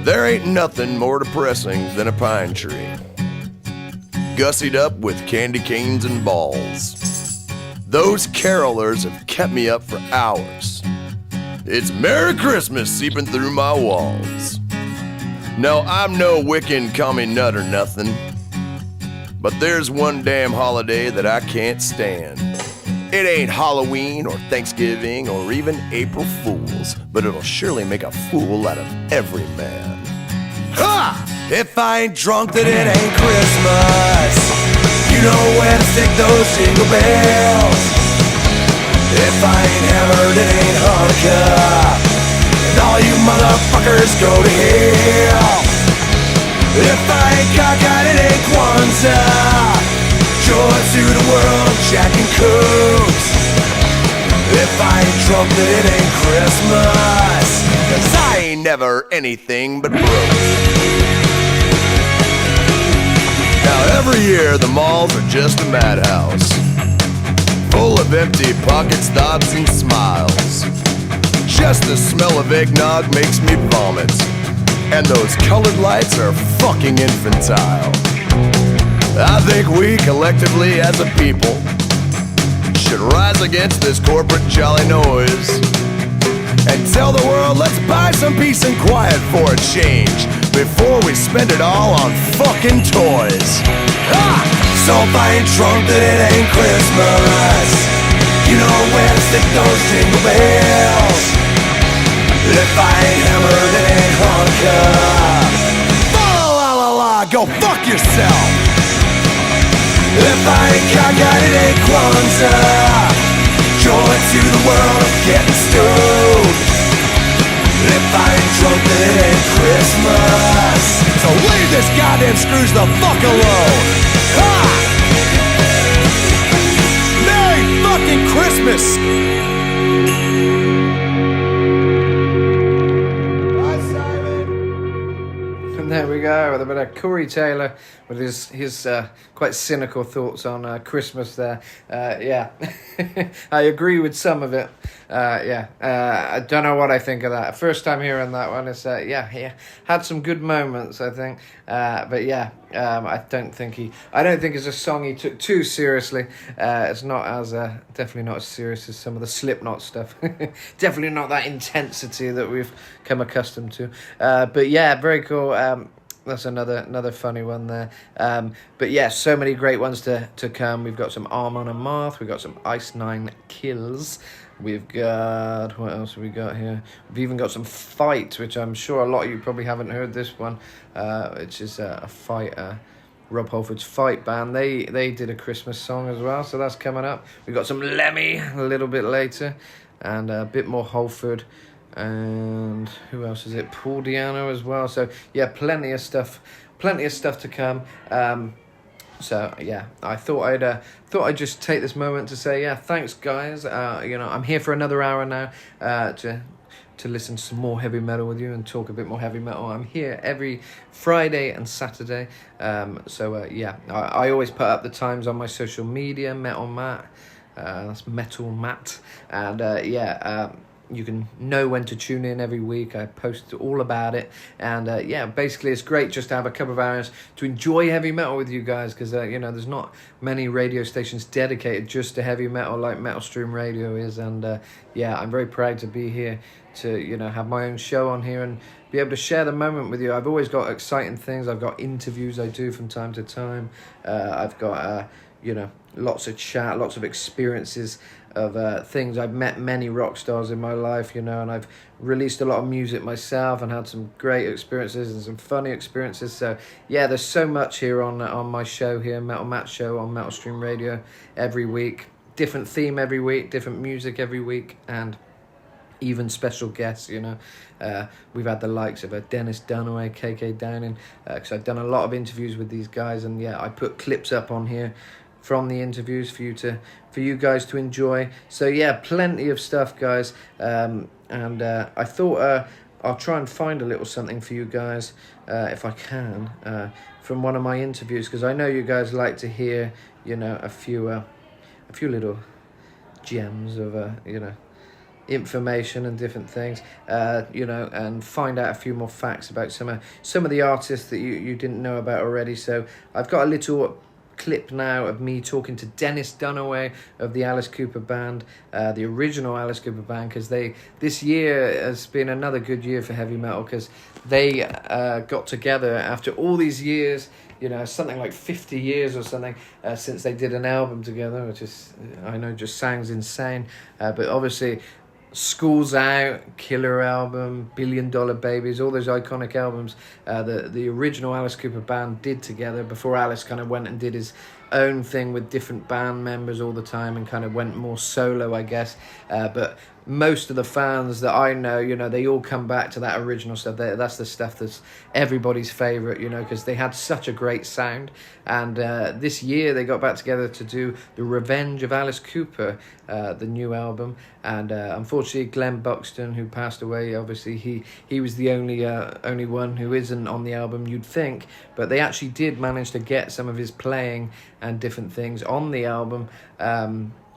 There ain't nothing more depressing than a pine tree, gussied up with candy canes and balls. Those carolers have kept me up for hours. It's Merry Christmas seeping through my walls. No, I'm no Wiccan commie nut or nothing, but there's one damn holiday that I can't stand. It ain't Halloween or Thanksgiving or even April Fools, but it'll surely make a fool out of every man. Ha! If I ain't drunk, then it ain't Christmas. You know where to stick those jingle bells. If I ain't hammered, it ain't Hanukkah. And all you motherfuckers go to hell. If I ain't cockeyed, it ain't Kwanzaa. Joy to the world, Jack and Cooks. If I ain't drunk, then it ain't Christmas. 'Cause I ain't never anything but broke. Now every year the malls are just a madhouse, full of empty pockets, thoughts, and smiles. Just the smell of eggnog makes me vomit, and those colored lights are fucking infantile. I think we collectively as a people should rise against this corporate jolly noise and tell the world, let's buy some peace and quiet for a change before we spend it all on fucking toys. Ha! So if I ain't drunk, then it ain't Christmas. You know where to stick those jingle bells. If I ain't hammered, it ain't Hanukkah. La la la, go fuck yourself. If I ain't cockeyed, it ain't Kwanzaa. Joy to the world of getting stoned. If I ain't drunk, then it ain't Christmas. So leave this goddamn Scrooge the fuck alone. Ha! Merry fucking Christmas! And there we go, with a bit of Corey Taylor with his quite cynical thoughts on Christmas there. Yeah, I agree with some of it. I don't know what I think of that. First time hearing that one, it's yeah, had some good moments, I think. But yeah, I don't think it's a song he took too seriously. It's not as definitely not as serious as some of the Slipknot stuff. Definitely not that intensity that we've come accustomed to. But yeah, very cool. That's another funny one there. But yeah, so many great ones to come. We've got some Amon and Amarth. We've got some Ice 9 Kills. We've got, what else have we got here? We've even got some Fight, which I'm sure a lot of you probably haven't heard this one, which is a Fight, Rob Halford's Fight band. They did a Christmas song as well, so that's coming up. We've got some Lemmy a little bit later, and a bit more Halford. And who else is it? Paul Diano as well. So yeah, plenty of stuff to come. So yeah, I thought I'd just take this moment to say thanks guys. I'm here for another hour now to to listen to some more heavy metal with you and talk a bit more heavy metal. I'm here every Friday and Saturday. I always put up the times on my social media, Metal Matt. That's Metal Matt. And you can know when to tune in every week. I post all about it. And basically it's great just to have a couple of hours to enjoy heavy metal with you guys, because there's not many radio stations dedicated just to heavy metal like Metal Stream Radio is. And I'm very proud to be here to have my own show on here and be able to share the moment with you. I've always got exciting things. I've got interviews I do from time to time. I've got lots of chat, lots of experiences of things. I've met many rock stars in my life, and I've released a lot of music myself and had some great experiences and some funny experiences. So there's so much here on my show here, Metal Matt Show on Metal Stream Radio, every week. Different theme every week, different music every week, and even special guests. We've had the likes of Dennis Dunaway, KK Downing, because I've done a lot of interviews with these guys, and I put clips up on here from the interviews for you guys to enjoy. So plenty of stuff, guys. I thought I'll try and find a little something for you guys if I can from one of my interviews, because I know you guys like to hear a few little gems of information and different things, and find out a few more facts about some of the artists that you didn't know about already. So I've got a little clip now of me talking to Dennis Dunaway of the Alice Cooper Band, the original Alice Cooper Band, because this year has been another good year for heavy metal, because they got together after all these years, something like 50 years or something since they did an album together, which is, I know, just sounds insane, but obviously School's Out, Killer Album, Billion Dollar Babies, all those iconic albums the original Alice Cooper Band did together before Alice kind of went and did his own thing with different band members all the time and kind of went more solo, I guess. But most of the fans that I know, they all come back to that original stuff. That's the stuff that's everybody's favourite, because they had such a great sound. And this year they got back together to do The Revenge of Alice Cooper, the new album. And unfortunately, Glenn Buxton, who passed away, obviously he was the only one who isn't on the album, you'd think. But they actually did manage to get some of his playing and different things on the album,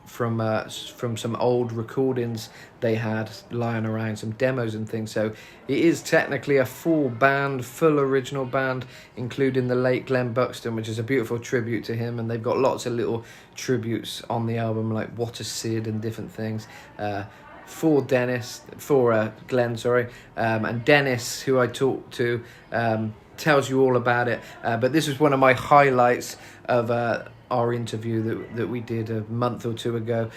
from some old recordings they had lying around, some demos and things. So it is technically a full original band, including the late Glenn Buxton, which is a beautiful tribute to him. And they've got lots of little tributes on the album, like What a Sid and different things. For Glenn, and Dennis, who I talked to, tells you all about it. But this is one of my highlights of our interview that we did a month or two ago,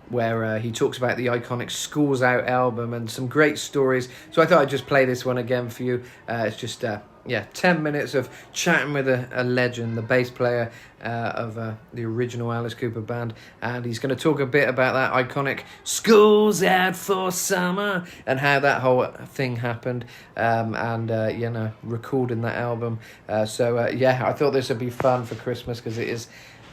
where he talks about the iconic School's Out album and some great stories. So I thought I'd just play this one again for you. It's just 10 minutes of chatting with a legend, the bass player of the original Alice Cooper Band, and he's going to talk a bit about that iconic School's Out for Summer and how that whole thing happened, and recording that album. I thought this would be fun for Christmas, because it is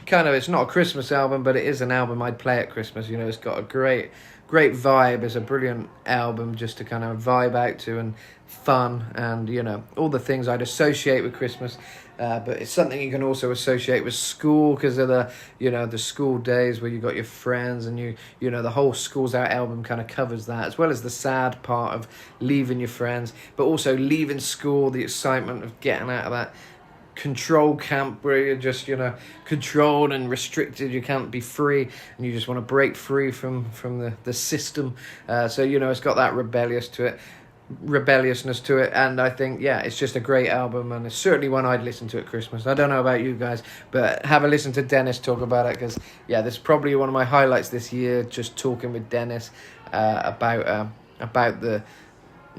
it's not a Christmas album, but it is an album I'd play at Christmas. It's got a great vibe. It's a brilliant album just to kind of vibe out to, and fun, and all the things I'd associate with Christmas. But it's something you can also associate with school, because of the school days where you got your friends, and the whole School's Out album kind of covers that, as well as the sad part of leaving your friends, but also leaving school, the excitement of getting out of that control camp where you're just controlled and restricted. You can't be free, and you just want to break free from the system. So it's got that rebelliousness to it, and I think it's just a great album, and it's certainly one I'd listen to at Christmas. I don't know about you guys, but have a listen to Dennis talk about it, because this is probably one of my highlights this year, just talking with Dennis about the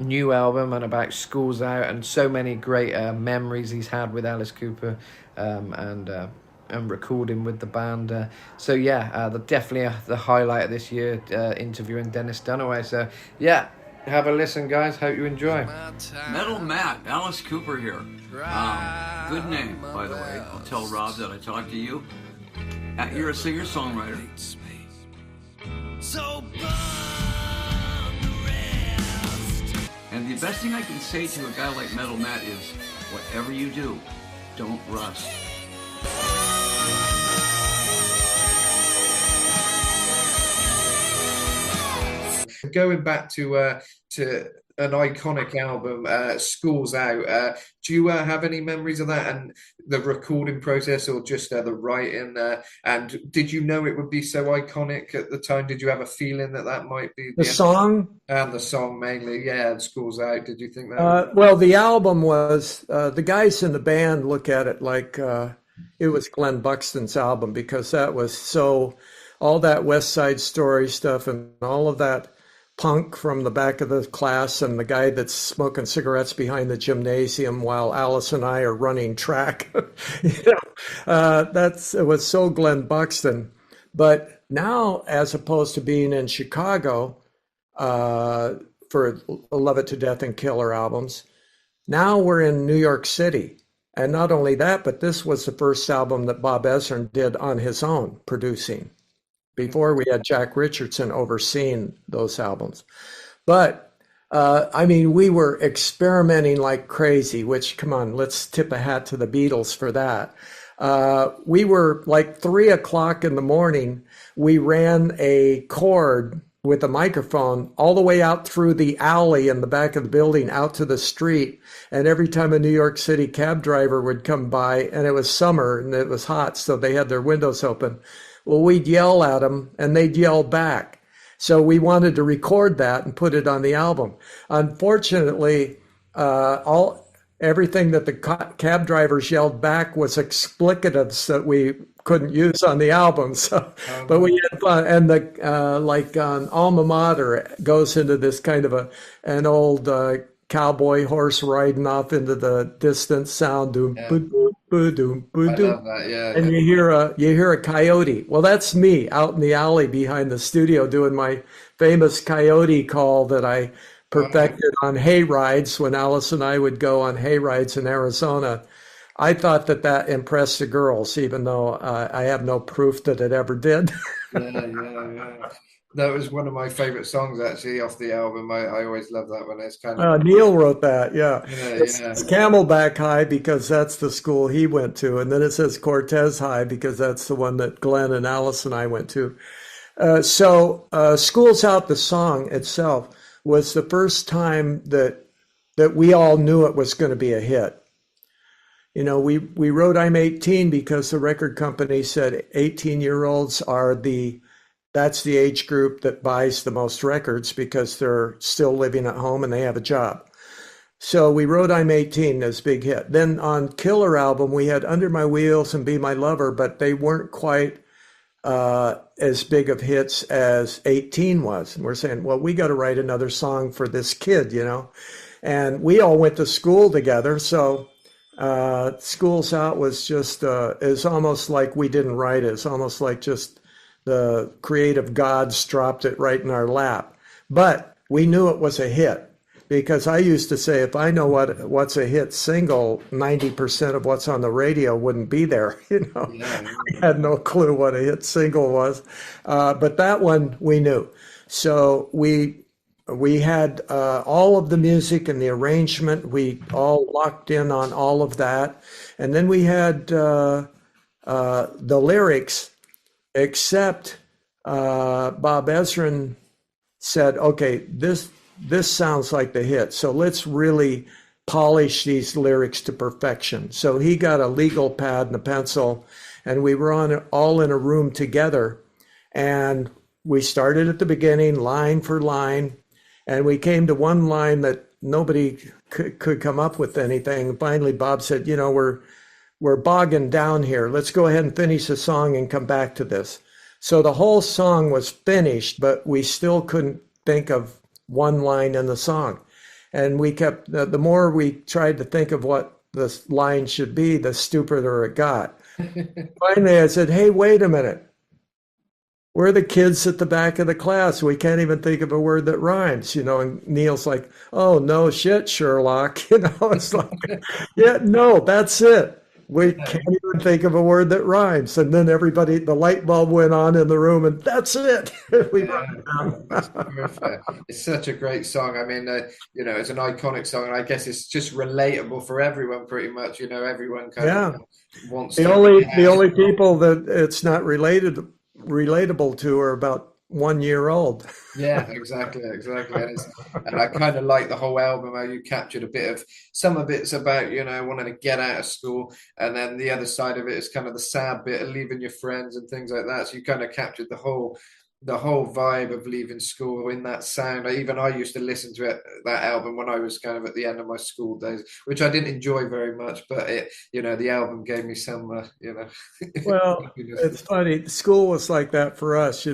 new album and about School's Out, and so many great memories he's had with Alice Cooper, and recording with the band. Definitely the highlight of this year, interviewing Dennis Dunaway. So have a listen, guys. Hope you enjoy. Metal Matt, Alice Cooper here. Good name, by the way. I'll tell Rob that I talked to you. You're a singer-songwriter. So burn the red best thing I can say to a guy like Metal Matt is, whatever you do, don't rust. Going back to an iconic album, School's Out. Do you have any memories of that and the recording process, or just the writing? And did you know it would be so iconic at the time? Did you have a feeling that that might be The song? and the song mainly? Yeah, and School's Out. Did you think that? Well, the album was, the guys in the band look at it like it was Glenn Buxton's album, because that was so, all that West Side Story stuff and all of that punk from the back of the class and the guy that's smoking cigarettes behind the gymnasium while Alice and I are running track. It was so Glenn Buxton. But now, as opposed to being in Chicago for Love It to Death and Killer albums, now we're in New York City. And not only that, but this was the first album that Bob Ezrin did on his own, producing. Before, we had Jack Richardson overseeing those albums. But, I mean, we were experimenting like crazy, which, come on, let's tip a hat to the Beatles for that. We were like 3 o'clock in the morning, we ran a cord with a microphone all the way out through the alley in the back of the building out to the street. And every time a New York City cab driver would come by, and it was summer and it was hot, so they had their windows open, well, we'd yell at them and they'd yell back. So we wanted to record that and put it on the album. Unfortunately, everything that the cab drivers yelled back was explicitives that we couldn't use on the album. So, but we had fun. And the like on Alma Mater goes into this kind of an old cowboy horse riding off into the distance sound. Doom, Yeah. boom, boom, boom, boom, I boom. love that. Yeah. And you hear a coyote. Well, that's me out in the alley behind the studio doing my famous coyote call that I perfected on hay rides when Alice and I would go on hay rides in Arizona. I thought that impressed the girls, even though I have no proof that it ever did. Yeah. That was one of my favorite songs actually off the album. I always love that one. It's kind of Neil wrote that, yeah. yeah. It's Camelback High because that's the school he went to, and then it says Cortez High because that's the one that Glenn and Alice and I went to. So School's Out, the song itself, was the first time that we all knew it was going to be a hit. You know, we wrote I'm 18 because the record company said 18-year-olds that's the age group that buys the most records because they're still living at home and they have a job. So we wrote I'm 18 as big hit. Then on Killer album, we had Under My Wheels and Be My Lover, but they weren't quite as big of hits as 18 was. And we're saying, well, we got to write another song for this kid, you know. And we all went to school together, so School's Out was just, it's almost like we didn't write it. It's almost like just the creative gods dropped it right in our lap. But we knew it was a hit because I used to say, if I know what's a hit single, 90% of what's on the radio wouldn't be there. You know, I had no clue what a hit single was. But that one we knew. So we had all of the music and the arrangement. We all locked in on all of that. And then we had the lyrics, except Bob Ezrin said, okay, this sounds like the hit. So let's really polish these lyrics to perfection. So he got a legal pad and a pencil, and we were all in a room together. And we started at the beginning, line for line. And we came to one line that nobody could come up with anything. Finally, Bob said, you know, we're bogging down here. Let's go ahead and finish the song and come back to this. So the whole song was finished, but we still couldn't think of one line in the song. And we kept, the more we tried to think of what the line should be, the stupider it got. Finally, I said, hey, wait a minute. We're the kids at the back of the class. We can't even think of a word that rhymes, you know. And Neil's like, oh, no shit, Sherlock. You know, it's like, yeah, no, that's it. We can't even think of a word that rhymes. And then everybody, the light bulb went on in the room, and that's it. We Yeah, wrote it it's down. perfect. It's such a great song. I mean, it's an iconic song, and I guess it's just relatable for everyone, pretty much. Everyone kind of Yeah. wants The to only the react. only people that it's not relatable to are about 1 year old. Yeah, exactly, exactly. And I kind of like the whole album how you captured a bit of some of it's about, wanting to get out of school, and then the other side of it is kind of the sad bit of leaving your friends and things like that. So you kind of captured the whole vibe of leaving school in that sound. I used to listen to that album when I was kind of at the end of my school days, which I didn't enjoy very much, but the album gave me some, Well, happiness. it's funny. School was like that for us.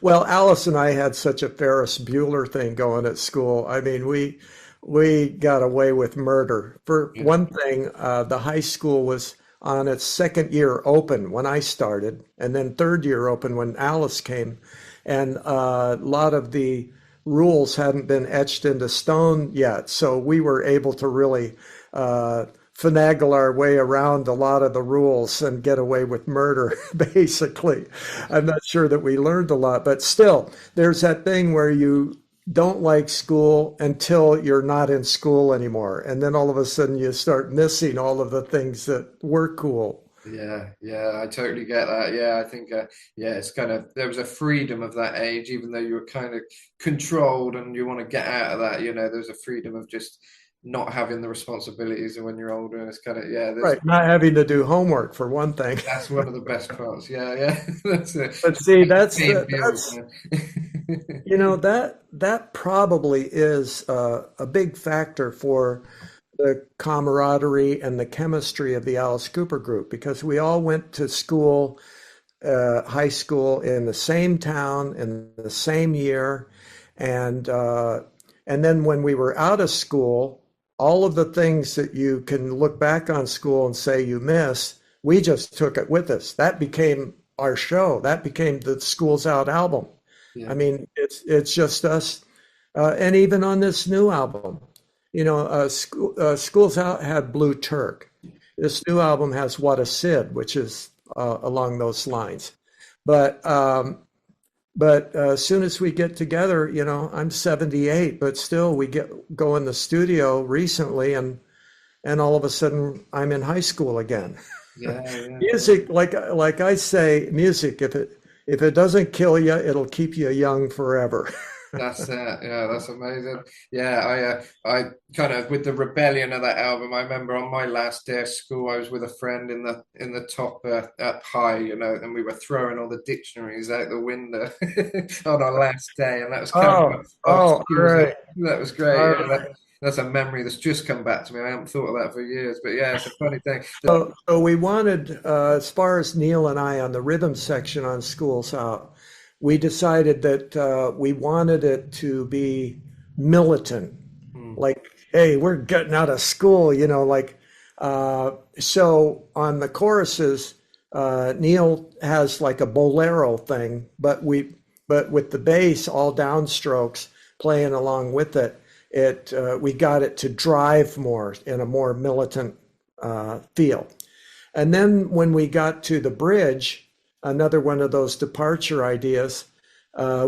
Well, Alice and I had such a Ferris Bueller thing going at school. I mean, we got away with murder. For Yeah. one thing, the high school was on its second year open when I started, and then third year open when Alice came, and a lot of the rules hadn't been etched into stone yet, so we were able to really uh, finagle our way around a lot of the rules and get away with murder, basically. I'm not sure that we learned a lot, but still, there's that thing where you don't like school until you're not in school anymore. And then all of a sudden you start missing all of the things that were cool. Yeah, yeah, I totally get that. Yeah, I think, yeah, it's kind of there was a freedom of that age, even though you were kind of controlled and you want to get out of that. There's a freedom of just not having the responsibilities and when you're older. And it's kind of, yeah, Right. Not having to do homework for one thing. that's one of the best parts. Yeah, yeah, that's it. But see, Paying bills, man. that probably is a big factor for the camaraderie and the chemistry of the Alice Cooper group because we all went to school, high school in the same town in the same year, and then when we were out of school, all of the things that you can look back on school and say you miss, we just took it with us. That became our show. That became the School's Out album. I Yeah, mean, it's just us, and even on this new album, School's Out had Blue Turk. This new album has What a Sid, which is along those lines. But as soon as we get together, I'm 78, but still we go in the studio recently, and all of a sudden I'm in high school again. yeah, yeah. Music, like I say, music, if it doesn't kill you, it'll keep you young forever. That's yeah, that's amazing. Yeah, I kind of with the rebellion of that album. I remember on my last day of school, I was with a friend in the top up high, and we were throwing all the dictionaries out the window on our last day, and that was kind Oh, of all right, that was great. all Yeah, right. that's a memory that's just come back to me. I haven't thought of that for years, but yeah, it's a funny thing. So we wanted, as far as Neil and I on the rhythm section on Schools Out, we decided that we wanted it to be militant, Hmm, like, hey, we're getting out of school, like. So on the choruses, Neil has like a bolero thing, but with the bass all downstrokes playing along with it, we got it to drive more in a more militant feel. And then when we got to the bridge, another one of those departure ideas,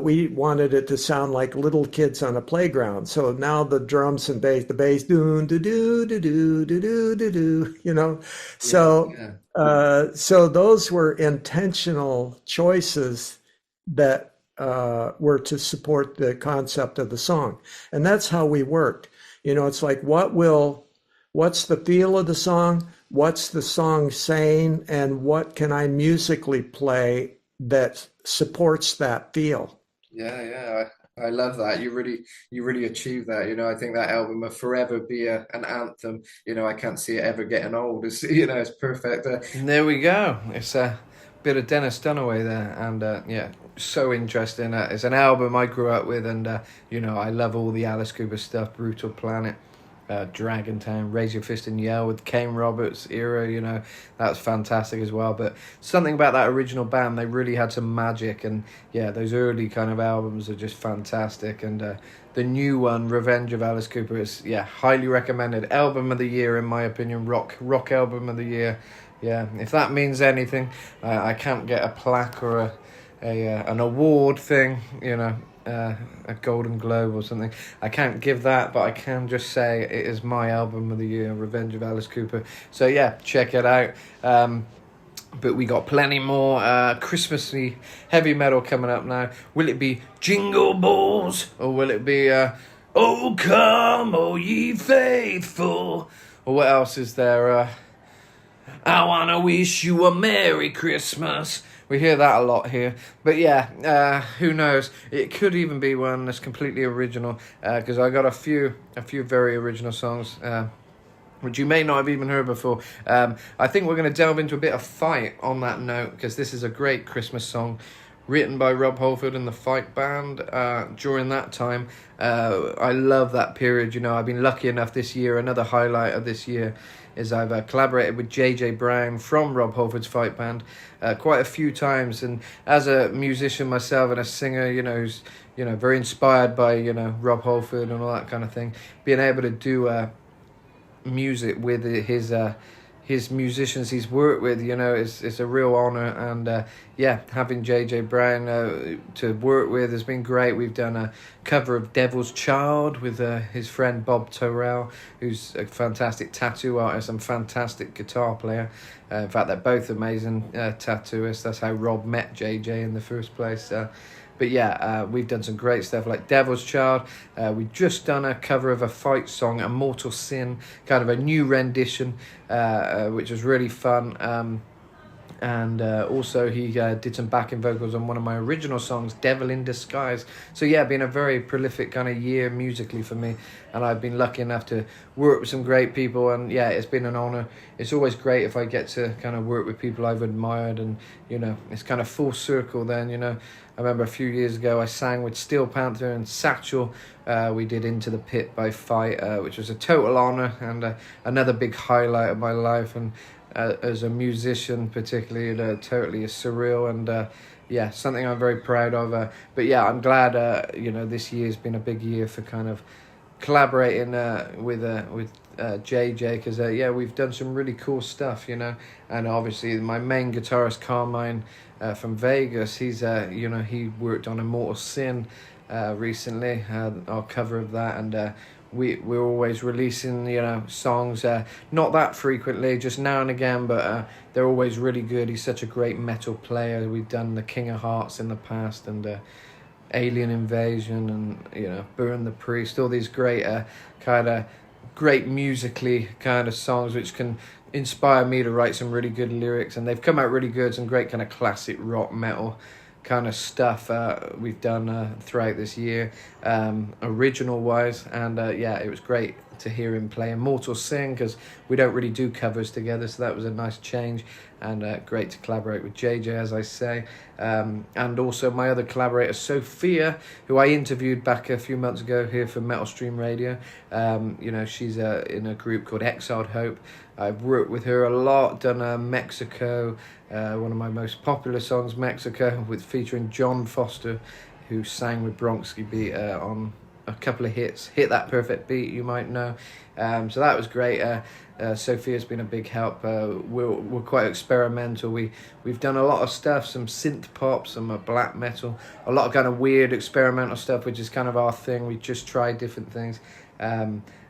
we wanted it to sound like little kids on a playground. So now the drums and bass, the bass, doo doo doo doo doo doo doo doo, yeah, So, yeah, so those were intentional choices that were to support the concept of the song, and that's how we worked. It's like what's the feel of the song? What's the song saying? And what can I musically play that supports that feel? yeah, yeah. I love that. You really achieved that. I think that album will forever be an anthem. I can't see it ever getting old. It's perfect. And there we go. It's a bit of Dennis Dunaway there, and yeah, so interesting. It's an album I grew up with, and I love all the Alice Cooper stuff. Brutal Planet, Dragon Town, Raise Your Fist and Yell with Kane Roberts era, you know, that's fantastic as well. But something about that original band, they really had some magic, and yeah, those early kind of albums are just fantastic. And the new one, Revenge of Alice Cooper, is highly recommended. Album of the year, in my opinion, rock album of the year. Yeah, if that means anything, I can't get a plaque or an award thing, you know, a Golden Globe or something. I can't give that, but I can just say it is my album of the year, Revenge of Alice Cooper. So yeah, check it out. But we got plenty more Christmassy heavy metal coming up now. Will it be Jingle Balls, or will it be Oh Come, O Ye Faithful, or what else is there? I wanna wish you a Merry Christmas. We hear that a lot here. But yeah, who knows? It could even be one that's completely original, because I got a few very original songs, which you may not have even heard before. I think we're going to delve into a bit of Fight on that note, because this is a great Christmas song written by Rob Halford and the Fight Band during that time. I love that period. You know, I've been lucky enough this year, another highlight of this year, is I've collaborated with JJ Brown from Rob Halford's Fight Band quite a few times. And as a musician myself and a singer, you know, who's, you know, very inspired by, you know, Rob Halford and all that kind of thing, being able to do music with his musicians he's worked with, you know, it's a real honor. And having JJ Brown to work with has been great. We've done a cover of Devil's Child with his friend Bob Torrell, who's a fantastic tattoo artist and fantastic guitar player. In fact, they're both amazing tattooists. That's how Rob met JJ in the first place. But yeah, we've done some great stuff like Devil's Child. We've just done a cover of a Fight song, Immortal Sin, kind of a new rendition, which was really fun. And also he did some backing vocals on one of my original songs, Devil in Disguise. So yeah, been a very prolific kind of year musically for me, and I've been lucky enough to work with some great people, and yeah, it's been an honor. It's always great if I get to kind of work with people I've admired, and you know, it's kind of full circle then, you know. I remember a few years ago I sang with Steel Panther and Satchel. We did Into the Pit by Fight, which was a total honor and another big highlight of my life. And as a musician particularly, totally surreal, and something I'm very proud of. But yeah, I'm glad you know, this year's been a big year for kind of collaborating with JJ, because we've done some really cool stuff, you know. And obviously my main guitarist Carmine from Vegas, he's you know, he worked on Immortal Sin recently, our cover of that, and we're always releasing, you know, songs, not that frequently, just now and again, but they're always really good. He's such a great metal player. We've done the King of Hearts in the past, and Alien Invasion, and you know, Burn the Priest, all these great kind of great musically kind of songs which can inspire me to write some really good lyrics, and they've come out really good. Some great kind of classic rock metal kind of stuff we've done throughout this year, original wise, and it was great to hear him play Immortal Sin, because we don't really do covers together, so that was a nice change, and great to collaborate with JJ, as I say. And also my other collaborator Sophia, who I interviewed back a few months ago here for Metal Stream Radio. You know, she's in a group called Exiled Hope. I've worked with her a lot, done Mexico, one of my most popular songs, Mexico, with featuring John Foster, who sang with Bronxy Beat on a couple of hits. Hit That Perfect Beat, you might know. So that was great. Sophia's been a big help. We're quite experimental. We've done a lot of stuff, some synth pop, some black metal, a lot of kind of weird experimental stuff, which is kind of our thing. We just try different things.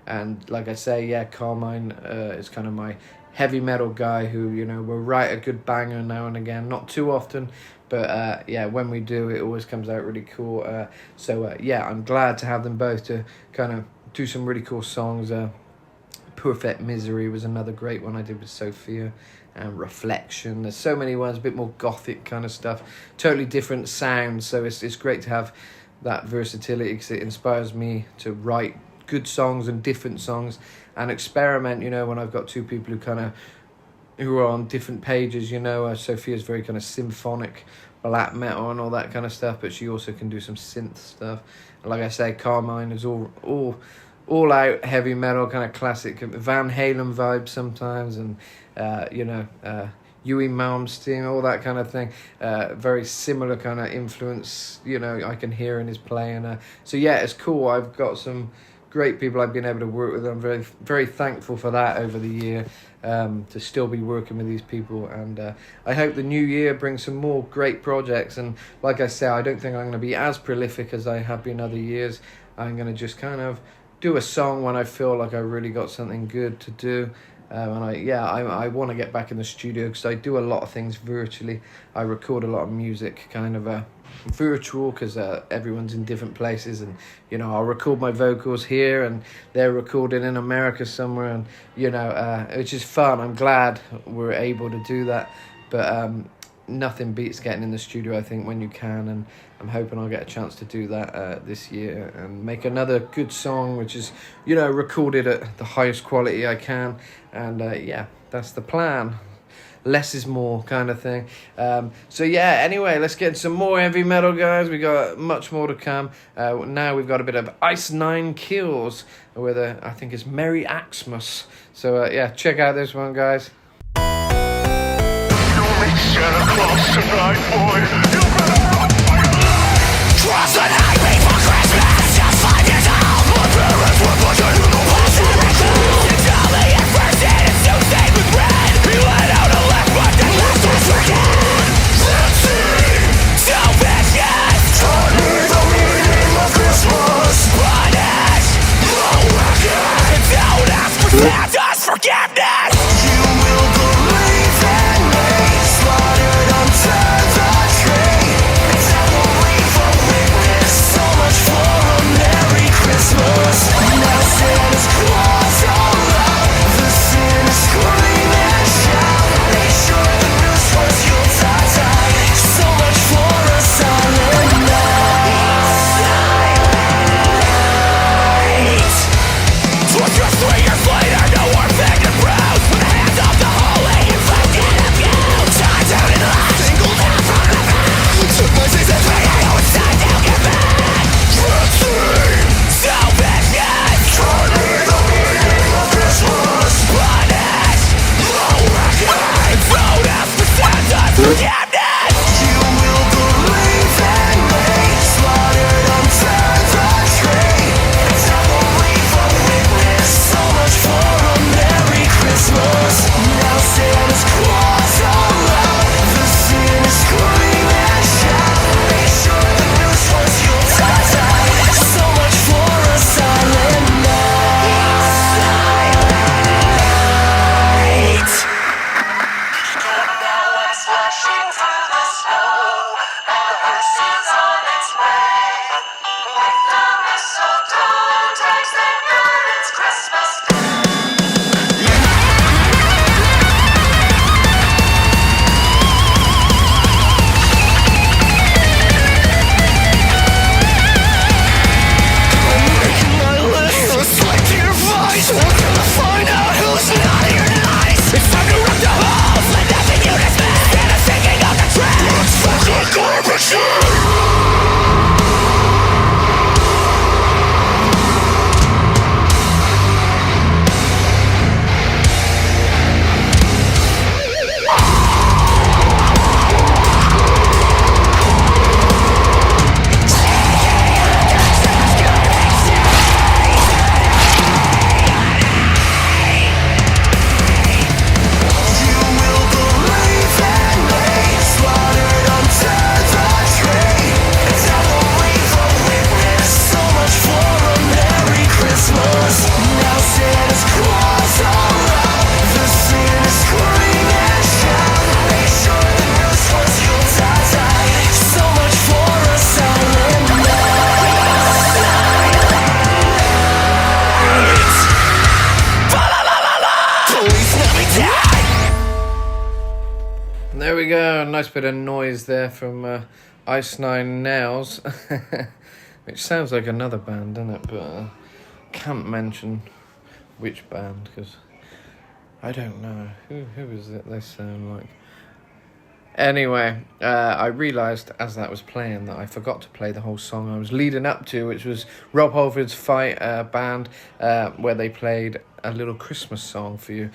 And like I say, Carmine is kind of my heavy metal guy who, you know, will write a good banger now and again, not too often, but when we do, it always comes out really cool. I'm glad to have them both to kind of do some really cool songs. Perfect Misery was another great one I did with Sophia, and Reflection. There's so many ones, a bit more gothic kind of stuff, totally different sounds, so it's great to have that versatility, because it inspires me to write good songs and different songs and experiment, you know, when I've got two people who are on different pages, you know. Sophia's very kind of symphonic black metal and all that kind of stuff, but she also can do some synth stuff. And like I say, Carmine is all all out heavy metal, kind of classic Van Halen vibes sometimes, and Huey Malmsteen, all that kind of thing. Very similar kind of influence, I can hear in his playing. So yeah, it's cool. I've got some great people I've been able to work with. I'm very, very thankful for that over the year, to still be working with these people. And I hope the new year brings some more great projects. And like I say, I don't think I'm going to be as prolific as I have been other years. I'm going to just kind of do a song when I feel like I really got something good to do. And I want to get back in the studio, because I do a lot of things virtually. I record a lot of music kind of virtual, because everyone's in different places, and I'll record my vocals here and they're recording in America somewhere, and which is fun. I'm glad we're able to do that, but nothing beats getting in the studio, I think, when you can, and I'm hoping I'll get a chance to do that this year and make another good song, which is recorded at the highest quality I can. And that's the plan. Less is more kind of thing. So yeah, anyway, let's get some more heavy metal, guys. We got much more to come. Now we've got a bit of Ice Nine Kills with I think it's Merry Xmas. So check out this one, guys. Santa Claus tonight, boy. You better run for your life. Cross the night before Christmas. Just 5 years old. My parents were pushing you the whole school. It's only at first and it's so stained with red. He let out a left, but the last was forget. Let's see. So vicious. Taught me the meaning of Christmas. Punish. No record. Don't ask for Santa's forgiveness. You will believe in me. Slaughtered under the tree. It's Halloween for witness. So much for a Merry Christmas. Now Santa's claws all out. The sin is scream and shout. Make sure the news was your tie. So much for a silent night. Silent night. Just 3 years later, no more begged and proud. With the hands of the holy, you fucking abuse. Time's out in life, singled out from the ground. Took my season 3, I know it's time to get back. So vicious. Taught me the meaning of Christmas. Punish. No record. Don't ask for Santa's forgiveness. You will believe in me. Slaughtered under the tree. It's Halloween for witness. So much for a Merry Christmas. Now Santa's claws all out. The sin is scream and shout. Make sure the news was your tie. So much for a silent night. Silent night. Now I'm splashing through the snow, and the hearse is on its way. With the mistletoe tags, thank God it's Christmas Day. Making my list, a slight to your voice. We're gonna find out who's naughty or nice. It's time to rock the halls, let nothing you dismiss. And I'm singing out the track. Let's fucking garbage. You will believe in me. Slaughtered under the tree. It's Halloween for witness. So much for a Merry Christmas. Now Santa's claws all out. The sin is scream and shout. Make sure the news was your tie. So much for a silent night. Police let me die. There we go. Nice bit of noise there from Ice Nine Nails, which sounds like another band, doesn't it? But can't mention which band, because I don't know. Who is it they sound like? Anyway, I realised as that was playing that I forgot to play the whole song I was leading up to, which was Rob Halford's Fight band, where they played a little Christmas song for you.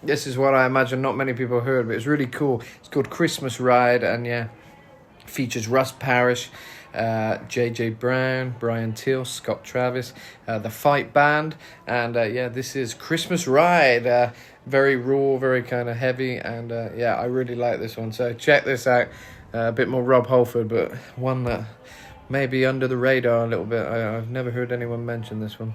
This is what I imagine not many people heard, but it's really cool. It's called Christmas Ride, and yeah, features Russ Parrish, J.J. Brown, Brian Teal, Scott Travis, the Fight Band, and yeah, this is Christmas Ride. Very raw, very kind of heavy, and yeah, I really like this one. So check this out. A bit more Rob Halford, but one that may be under the radar a little bit. I've never heard anyone mention this one.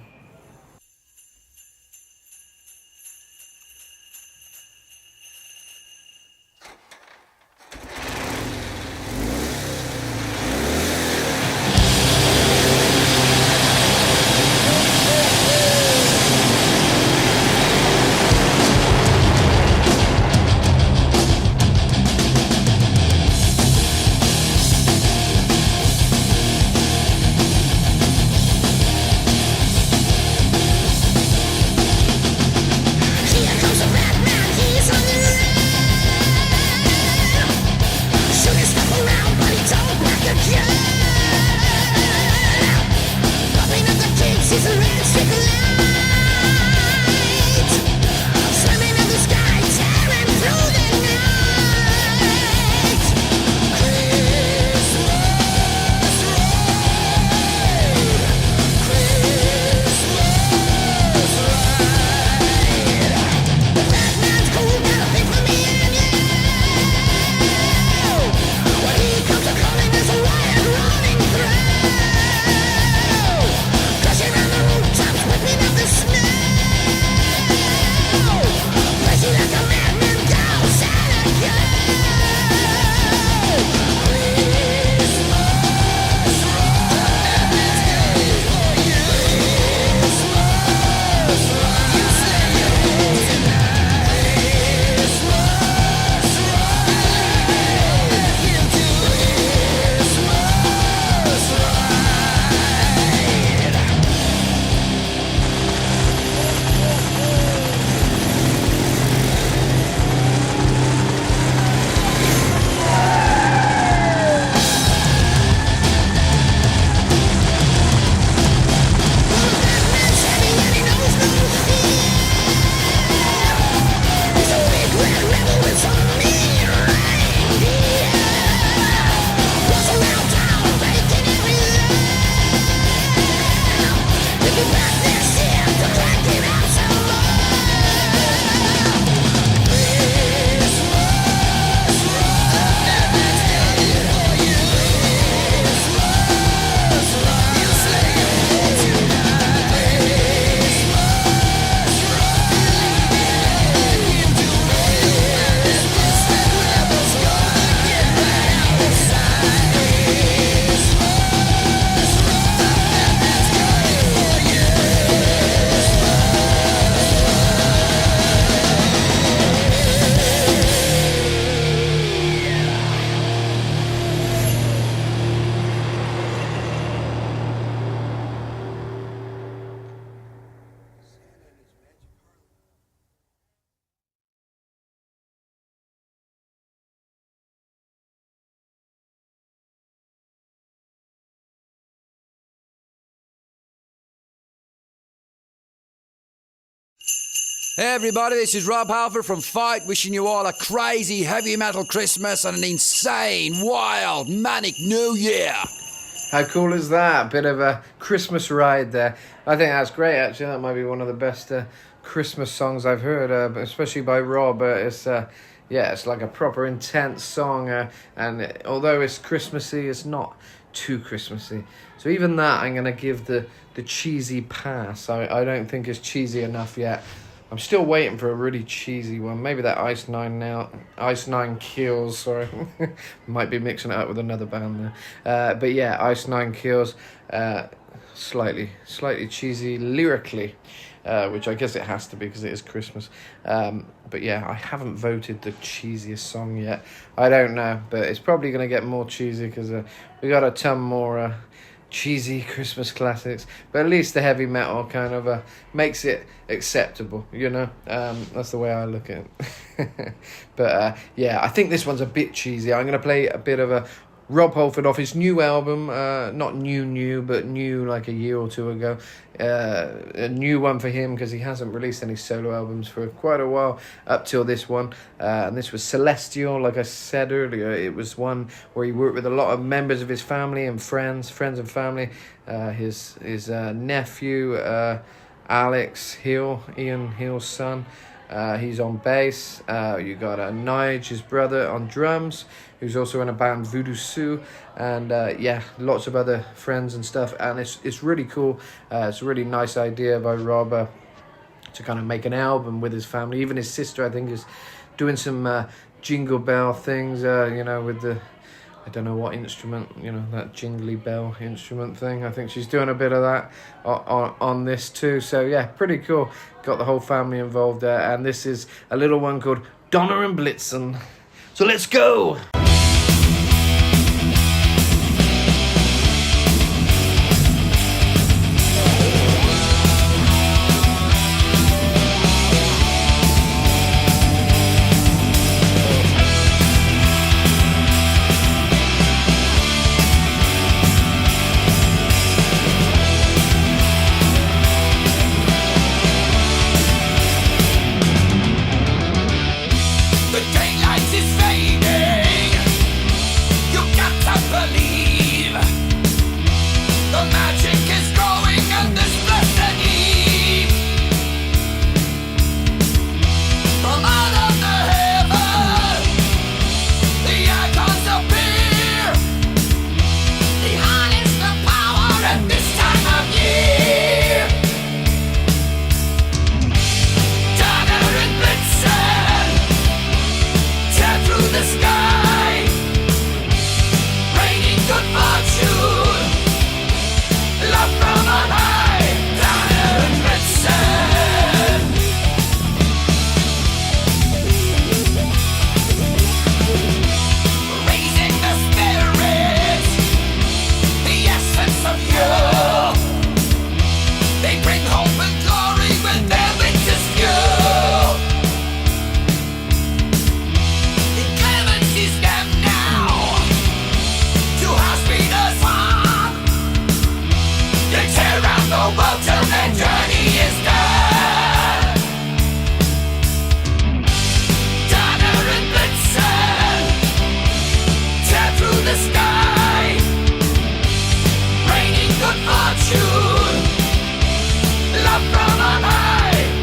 Hey everybody, this is Rob Halford from Fight, wishing you all a crazy heavy metal Christmas and an insane, wild, manic New Year. How cool is that? Bit of a Christmas ride there. I think that's great, actually. That might be one of the best Christmas songs I've heard, especially by Rob. It's like a proper intense song, and although it's Christmassy, it's not too Christmassy. So even that, I'm going to give the cheesy pass. I don't think it's cheesy enough yet. I'm still waiting for a really cheesy one. Maybe that Ice Nine Kills, sorry. Might be mixing it up with another band there. But yeah, Ice Nine Kills, slightly cheesy lyrically, which I guess it has to be because it is Christmas. But yeah, I haven't voted the cheesiest song yet. I don't know, but it's probably going to get more cheesy because we got a ton more cheesy Christmas classics, but at least the heavy metal kind of makes it acceptable, you know. That's the way I look at it. But yeah, I think this one's a bit cheesy. I'm going to play a bit of a Rob Halford off his new album, not new, but new like a year or two ago. A new one for him because he hasn't released any solo albums for quite a while up till this one. And this was Celestial, like I said earlier. It was one where he worked with a lot of members of his family and friends and family. His nephew, Alex Hill, Ian Hill's son. He's on bass. You got Nige, his brother, on drums, who's also in a band, Voodoo Sue, and yeah, lots of other friends and stuff. And it's really cool. It's a really nice idea by Rob to kind of make an album with his family. Even his sister, I think, is doing some jingle bell things, you know, with the, I don't know what instrument, you know, that jingly bell instrument thing. I think she's doing a bit of that on this too. So yeah, pretty cool. Got the whole family involved there. And this is a little one called Donner and Blitzen. So let's go! The daylight is fading. You got to believe the magic is growing on this blessed eve. From out of the heaven, the icons appear. They harness the power at this time of year. Donner and Blitzen tear through the sky, raining good fortune, love from on high. Donner and Blitzen, raising the spirit, the essence of you. They bring hope and glory with their witches fuel. Clemency's them now to hospitals on. They tear around the world till their journey is done. Donner and Blitzen tear through the sky, raining good fortune, love from on high.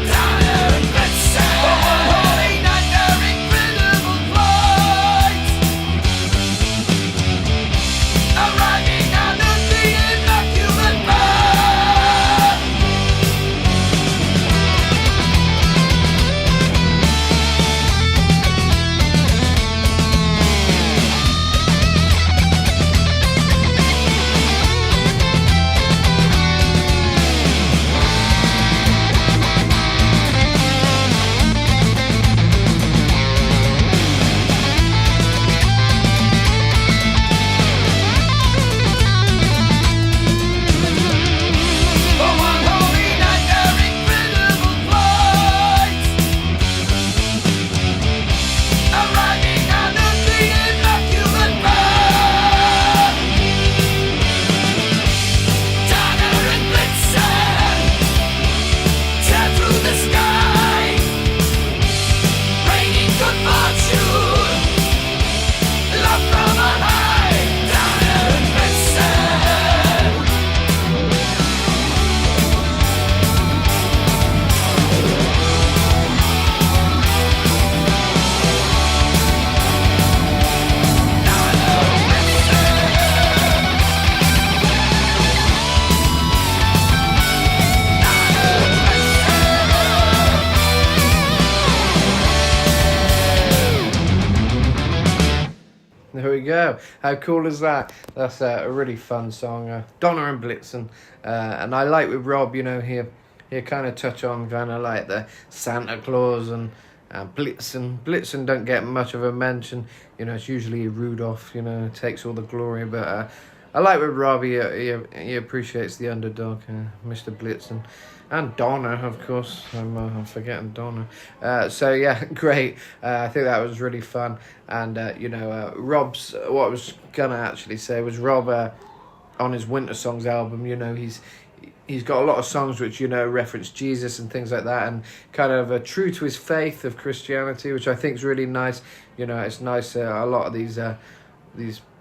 Donner and Blitzen, holy night, their incredible flight, arriving under the immaculate path. For one holy night, their incredible flight, arriving under the immaculate path. Donner and Blitzen tear through the sky, raining good fortune, love from on high. Donner and Blitzen. There we go. How cool is that? That's a really fun song. Donner and Blitzen. And I like with Rob, you know, he kind of touch on kind of like the Santa Claus and Blitzen. Blitzen don't get much of a mention. You know, it's usually Rudolph, you know, takes all the glory. But I like with Rob, he appreciates the underdog, Mr. Blitzen. And Donna, of course. I'm forgetting Donna. So, yeah, great. I think that was really fun. And, Rob's... What I was going to actually say was Rob, on his Winter Songs album, he's got a lot of songs which, reference Jesus and things like that, and kind of true to his faith of Christianity, which I think is really nice. It's nice. A lot of these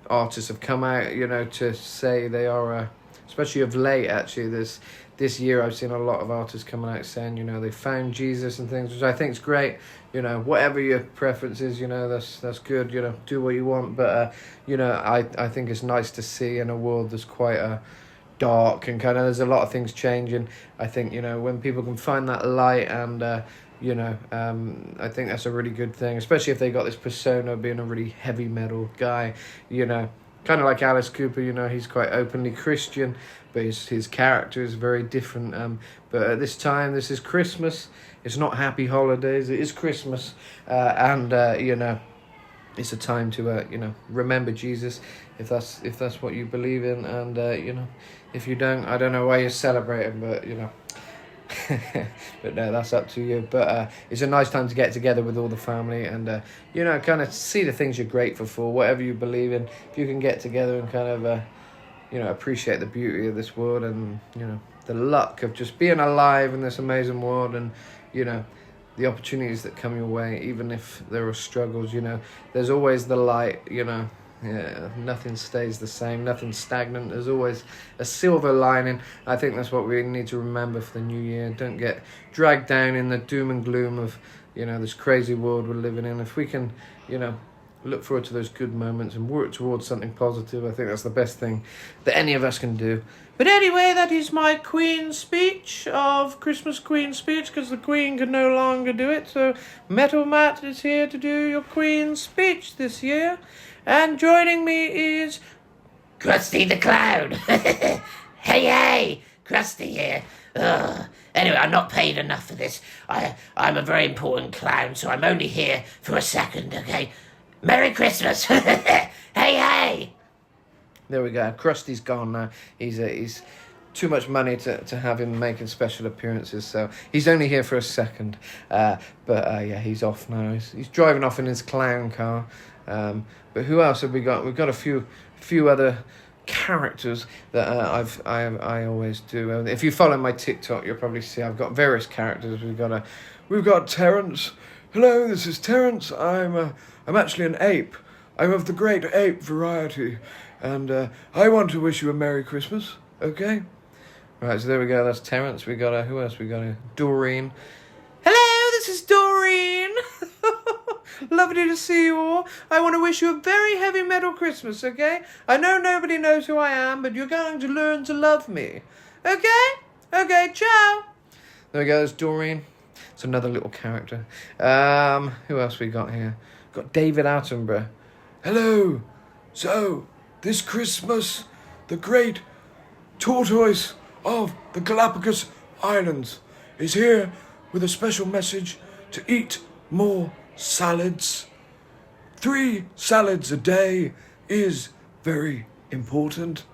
artists have come out, to say they are, especially of late, actually, this year I've seen a lot of artists coming out saying, they found Jesus and things, which I think is great. Whatever your preference is, that's good, do what you want. But, I think it's nice to see in a world that's quite dark and kind of, there's a lot of things changing. I think, when people can find that light and, I think that's a really good thing, especially if they got this persona of being a really heavy metal guy, kind of like Alice Cooper, he's quite openly Christian, but his character is very different. But at this time, this is Christmas. It's not Happy Holidays. It is Christmas, and it's a time to remember Jesus, if that's what you believe in, and if you don't, I don't know why you're celebrating, but but no, that's up to you. But it's a nice time to get together with all the family and kind of see the things you're grateful for, whatever you believe in. If you can get together and kind of appreciate the beauty of this world and the luck of just being alive in this amazing world, and the opportunities that come your way, even if there are struggles, there's always the light. Nothing stays the same, nothing's stagnant. There's always a silver lining. I think that's what we need to remember for the new year. Don't get dragged down in the doom and gloom of this crazy world we're living in. If we can look forward to those good moments and work towards something positive, I think that's the best thing that any of us can do. But anyway, that is my Queen's speech of Christmas Queen's speech, because the Queen can no longer do it. So Metal Matt is here to do your Queen's speech this year. And joining me is Krusty the Clown. Hey, Krusty here. Anyway, I'm not paid enough for this. I'm a very important clown, so I'm only here for a second, okay? Merry Christmas. Hey. There we go. Krusty's gone now. He's too much money to have him making special appearances, so he's only here for a second. But he's off now. He's driving off in his clown car. But who else have we got? We've got a few other characters that I always do. If you follow my TikTok, you'll probably see I've got various characters. We've got Terence. Hello, this is Terence. I'm actually an ape. I'm of the great ape variety, and I want to wish you a Merry Christmas. Okay. Right, so there we go. That's Terence. We got who else? We got Doreen. Hello, this is Doreen. Lovely to see you all. I want to wish you a very heavy metal Christmas, okay? I know nobody knows who I am, but you're going to learn to love me. Okay? Okay, ciao. There we go, there's Doreen. It's another little character. Who else we got here? Got David Attenborough. Hello. So, this Christmas, the great tortoise of the Galapagos Islands is here with a special message to eat more salads. 3 salads a day is very important.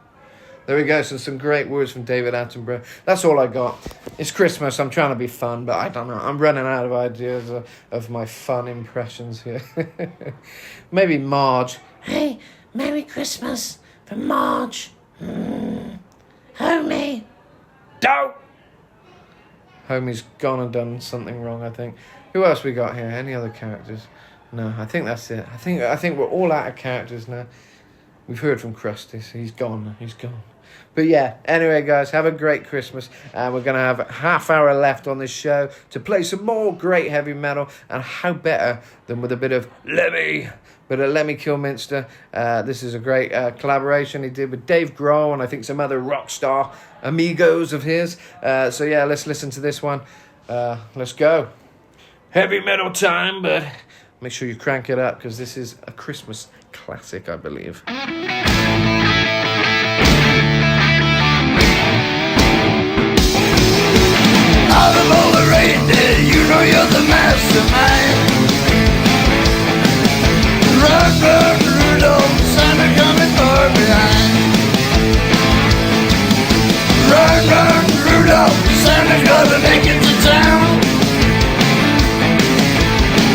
There we go, so some great words from David Attenborough. That's all I got. It's Christmas, I'm trying to be fun, but I don't know, I'm running out of ideas of my fun impressions here. Maybe Marge. Hey, Merry Christmas from Marge. Homie. Don't! Homie's gone and done something wrong, I think. Who else we got here? Any other characters? No, I think that's it. I think we're all out of characters now. We've heard from Krusty, so he's gone. But yeah, anyway, guys, have a great Christmas. And we're going to have a half hour left on this show to play some more great heavy metal. And how better than with a bit of Lemmy Kilminster. This is a great collaboration he did with Dave Grohl and I think some other Rockstar amigos of his. So yeah, let's listen to this one. Let's go. Heavy metal time, but make sure you crank it up because this is a Christmas classic, I believe. Out of all the reindeer, you know you're the mastermind. Rock, Rudolph, Santa coming far behind. Santa gotta make it to town.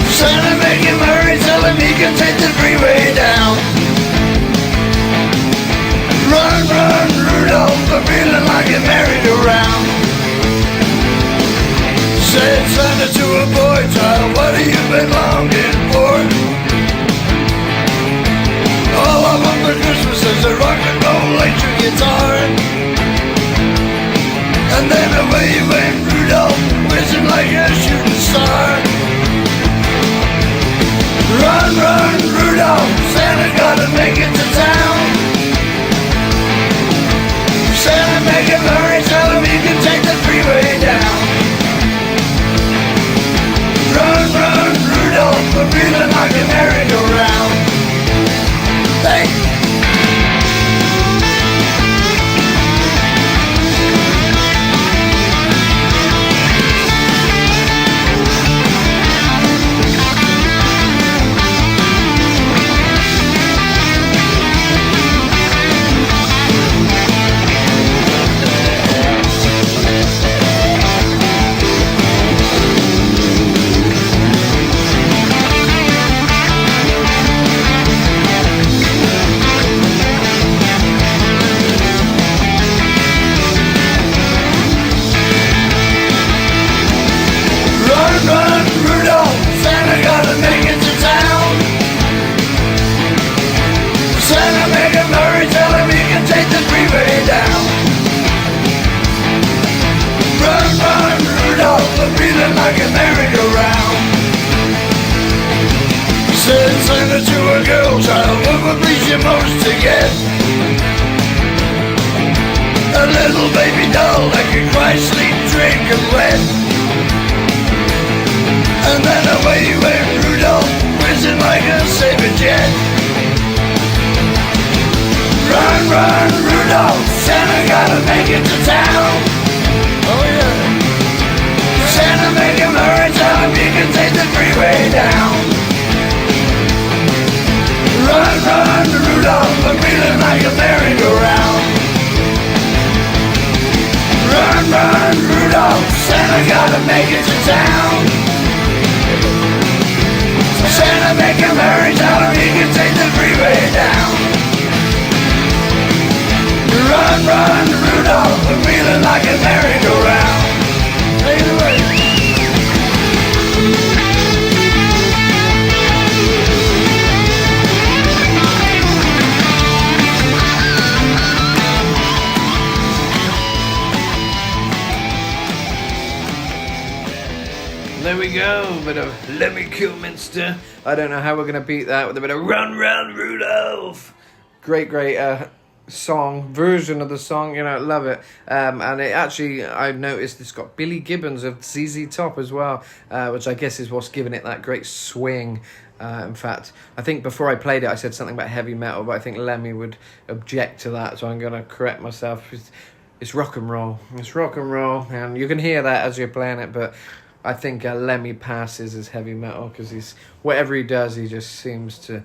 Santa make him hurry, tell him he can take the freeway down. Run, run, Rudolph, I'm feeling like a merry-go-round. Said Santa to a boy child, what have you been longing for? All I want for Christmas is a rock and roll electric guitar. And then away he went, Rudolph, whizzing like a shooting star. Run, run, Rudolph, Santa gotta make it to town. Santa make him hurry, tell him he can take the freeway down. Run, run, Rudolph, I'm feeling like a merry-go-round. Hey! Like a merry-go-round. Said Santa to a girl child, what would please you most to get? A little baby doll that could cry, sleep, drink, and wet. And then away went Rudolph, whizzing like a saber jet. Run, run, Rudolph, Santa gotta make it to town. Oh yeah. Santa make him hurry, tell him he can take the freeway down. Run, run, Rudolph, I'm feeling like a merry-go-round. Run, run, Rudolph, Santa gotta make it to town. Santa make him hurry, tell him he can take the freeway down. Run, run, Rudolph, I'm feeling like a merry-go-round. Take it away. There we go, bit of Lemmy Kilminster. I don't know how we're going to beat that with a bit of Run, Run, Rudolph. Great song, version of the song, love it. And it actually, I noticed it's got Billy Gibbons of ZZ Top as well, which I guess is what's giving it that great swing. In fact, I think before I played it, I said something about heavy metal, but I think Lemmy would object to that, so I'm going to correct myself. It's rock and roll. It's rock and roll, and you can hear that as you're playing it, but I think Lemmy passes as heavy metal because whatever he does, he just seems to,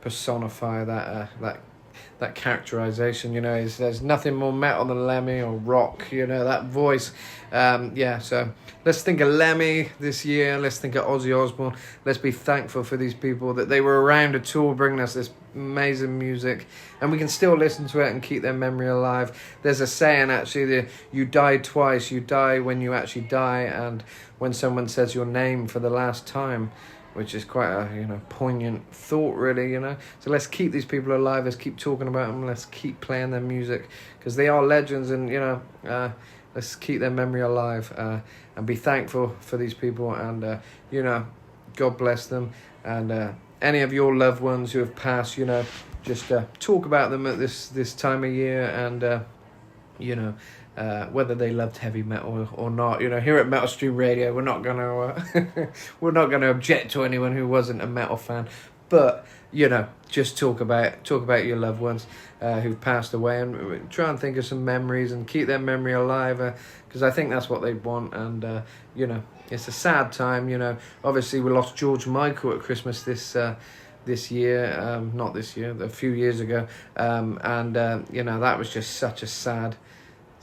personify that characterization. There's nothing more metal than Lemmy or rock. That voice. So let's think of Lemmy this year. Let's think of Ozzy Osbourne. Let's be thankful for these people that they were around at all, bringing us this amazing music, and we can still listen to it and keep their memory alive. There's a saying actually that you die twice. You die when you actually die, and when someone says your name for the last time, which is quite a poignant thought, really. So let's keep these people alive. Let's keep talking about them. Let's keep playing their music because they are legends, and let's keep their memory alive and be thankful for these people, and God bless them. And any of your loved ones who have passed, just talk about them at this time of year, and whether they loved heavy metal or not. Here at Metal Stream Radio, we're not gonna object to anyone who wasn't a metal fan, but just talk about your loved ones who've passed away, and try and think of some memories and keep their memory alive, because I think that's what they want. And it's a sad time. Obviously we lost George Michael at Christmas this year, not this year, a few years ago, and that was just such a sad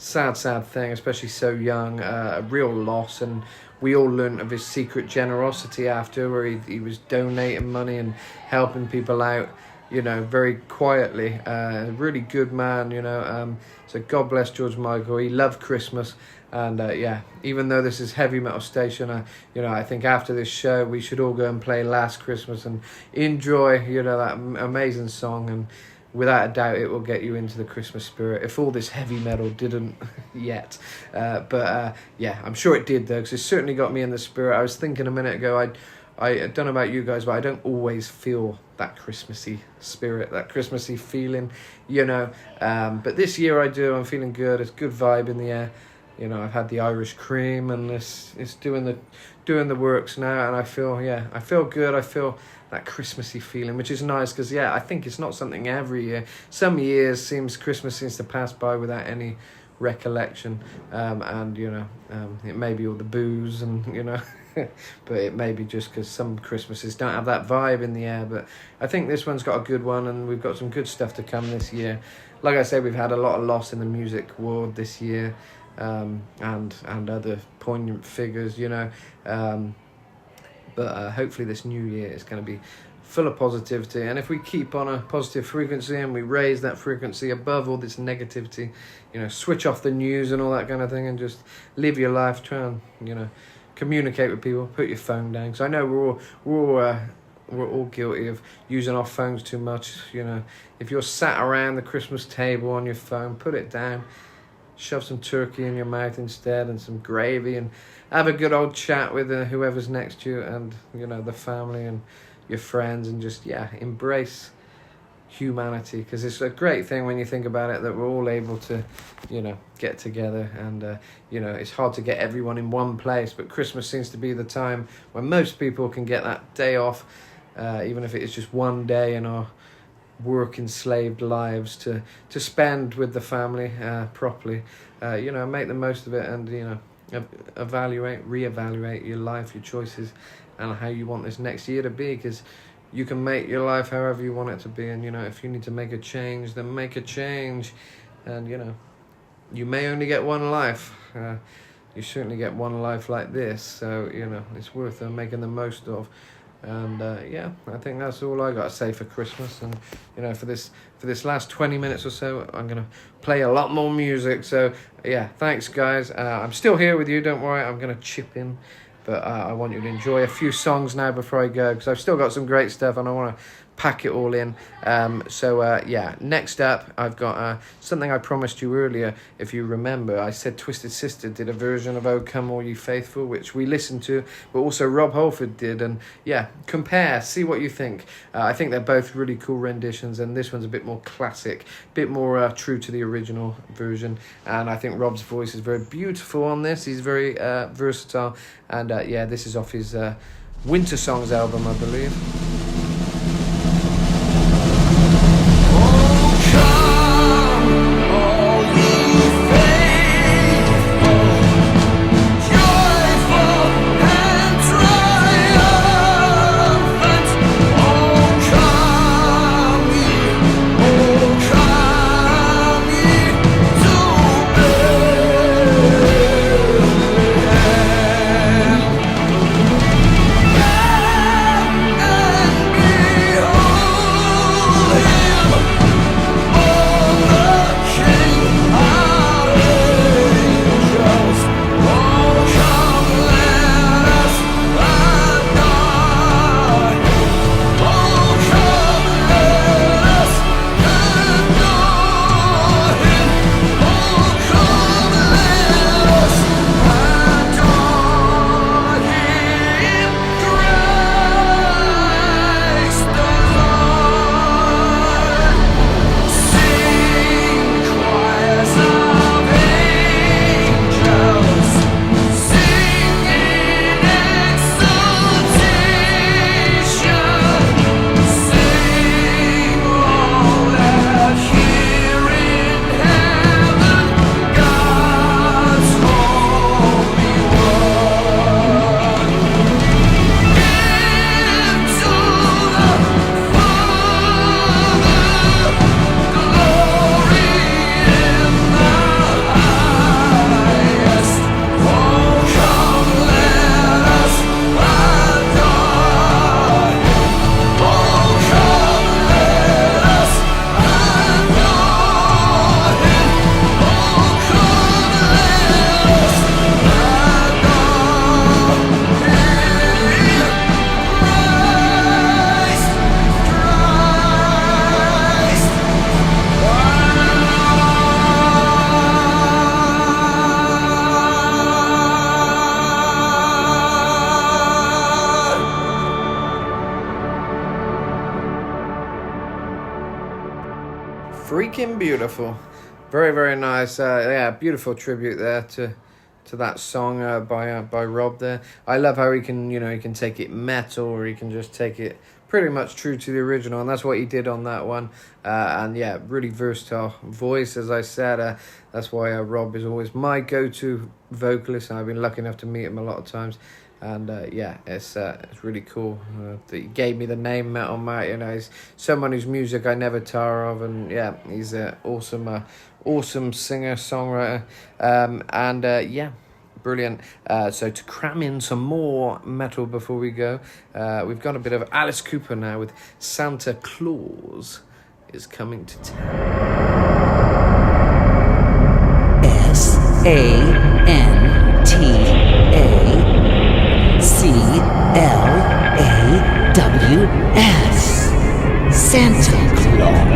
sad thing, especially so young, a real loss. And we all learnt of his secret generosity after, where he was donating money and helping people out, you know, very quietly. A really good man, you know. So God bless George Michael. He loved Christmas. And yeah, even though this is heavy metal station, you know, I think after this show we should all go and play Last Christmas and enjoy, you know, that amazing song. And without a doubt, it will get you into the Christmas spirit, if all this heavy metal didn't yet. But yeah, I'm sure it did, though, because it certainly got me in the spirit. I was thinking a minute ago, I don't know about you guys, but I don't always feel that Christmassy spirit, that Christmassy feeling, you know. But this year I do. I'm feeling good. It's good vibe in the air. You know, I've had the Irish cream, and it's doing the works now, and I feel good. I feel that Christmassy feeling, which is nice, because I think it's not something every year. Some years Christmas seems to pass by without any recollection, and you know, it may be all the booze, and you know, but it may be just because some Christmases don't have that vibe in the air. But I think this one's got a good one, and we've got some good stuff to come this year. Like I say, we've had a lot of loss in the music world this year. And other poignant figures, you know, but hopefully this new year is going to be full of positivity, and if we keep on a positive frequency and we raise that frequency above all this negativity, you know, switch off the news and all that kind of thing, and just live your life, try and, you know, communicate with people, put your phone down, because I know we're all guilty of using our phones too much. You know, if you're sat around the Christmas table on your phone, put it down. Shove some turkey in your mouth instead, and some gravy, and have a good old chat with whoever's next to you, and you know, the family and your friends, and just embrace humanity, because it's a great thing when you think about it, that we're all able to, you know, get together. And you know, it's hard to get everyone in one place, but Christmas seems to be the time when most people can get that day off, even if it is just one day in our work enslaved lives, to spend with the family properly, you know, make the most of it, and you know, reevaluate your life, your choices, and how you want this next year to be, because you can make your life however you want it to be. And you know, if you need to make a change, then make a change. And you know, you may only get one life. You certainly get one life like this, so you know, it's worth making the most of. And yeah, I think that's all I got to say for Christmas. And you know, for this last 20 minutes or so, I'm gonna play a lot more music. So yeah, thanks guys. I'm still here with you, don't worry, I'm gonna chip in, but I want you to enjoy a few songs now before I go, because I've still got some great stuff and I want to pack it all in. So yeah, next up I've got something I promised you earlier. If you remember, I said Twisted Sister did a version of "O Come All Ye Faithful," which we listened to, but also Rob Halford did. And yeah, compare, see what you think. I think they're both really cool renditions, and this one's a bit more classic, a bit more true to the original version. And I think Rob's voice is very beautiful on this. He's very versatile. And yeah, this is off his Winter Songs album, I believe. Yeah. freaking beautiful. Very, very nice. Beautiful tribute there to that song by Rob there. I love how he can take it metal, or he can just take it pretty much true to the original, and that's what he did on that one. Really versatile voice, as I said. That's why Rob is always my go-to vocalist, and I've been lucky enough to meet him a lot of times. And it's really cool that he gave me the name Metal Matt. He's someone whose music I never tire of, and he's an awesome singer songwriter. Brilliant. So to cram in some more metal before we go, we've got a bit of Alice Cooper now with Santa Claus is Coming to Town. SANTACLAWS. Santa Claus.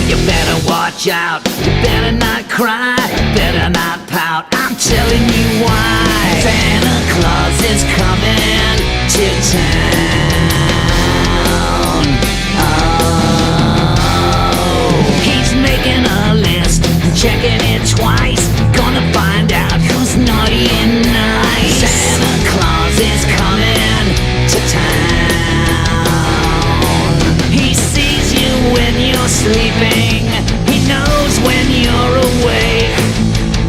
You better watch out, you better not cry, better not pout, I'm telling you why. Santa Claus is coming to town. Oh, he's making a list, checking it twice, gonna find out who's naughty and nice. Santa Claus is coming to town. He sees you when you're sleeping, he knows when you're awake,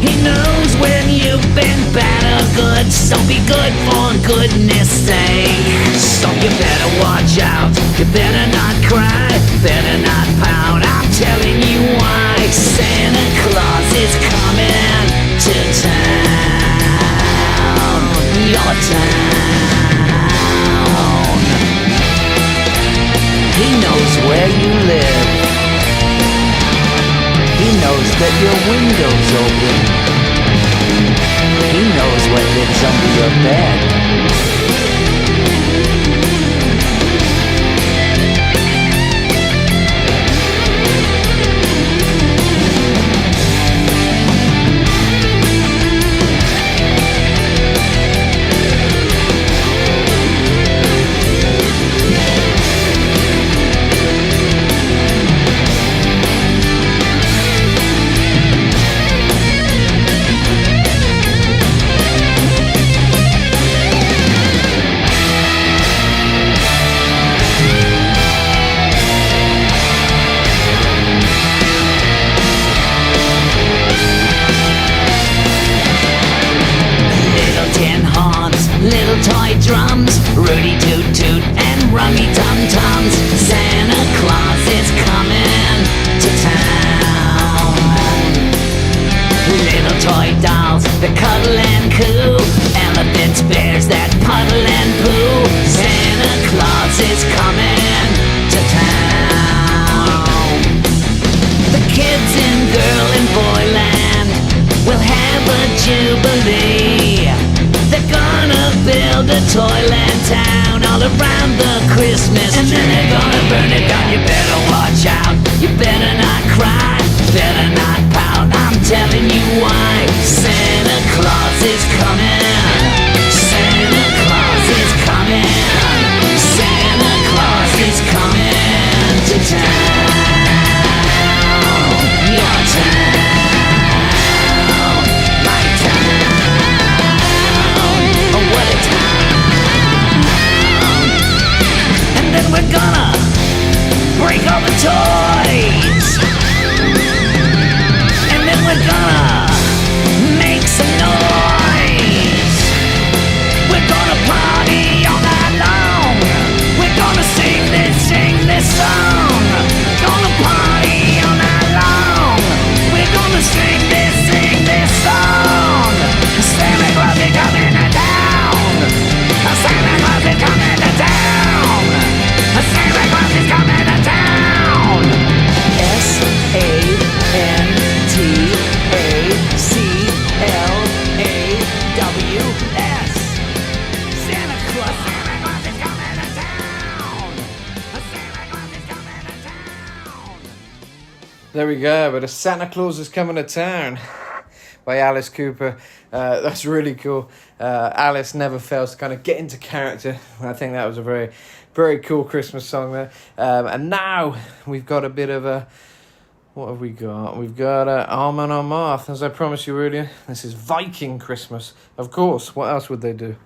he knows when you've been bad or good, so be good for goodness sake. So you better watch out, you better not cry, better not pout, I'm telling you why. Santa Claus is coming to town, your town. He knows where you live, he knows that your window's open, he knows what lives under your bed. Little toy drums, Rudy Toot Toot and Rummy Tum Tums. Santa Claus is coming to town. Little toy dolls that cuddle and coo, elephants, bears that puddle and poo. Santa Claus is coming to town. The kids in girl and boyland will have a jubilee. They're gonna build a toyland town all around the Christmas tree. And then they're gonna burn it down. You better watch out, you better not cry, better not pout, I'm telling you why. Santa Claus is coming, Santa Claus is coming, Santa Claus is coming to town, your town, my town. What a town. And then we're gonna break all the toys, and then we're gonna make some noise. We're gonna party all night long, we're gonna sing this song. Gonna party all night long, we're gonna sing this song. Santa Claus is coming to town, Santa Claus is coming to town, Santa Claus is coming to town. SANTACLAWS. Santa Claus, Santa Claus is coming to town, Santa Claus is coming to town. There we go, but a Santa Claus is Coming to Town by Alice Cooper. That's really cool. Alice never fails to kind of get into character. I think that was a very, very cool Christmas song there. And now we've got a bit of a... What have we got? We've got Amon and Amarth, as I promised you earlier. This is Viking Christmas. Of course, what else would they do?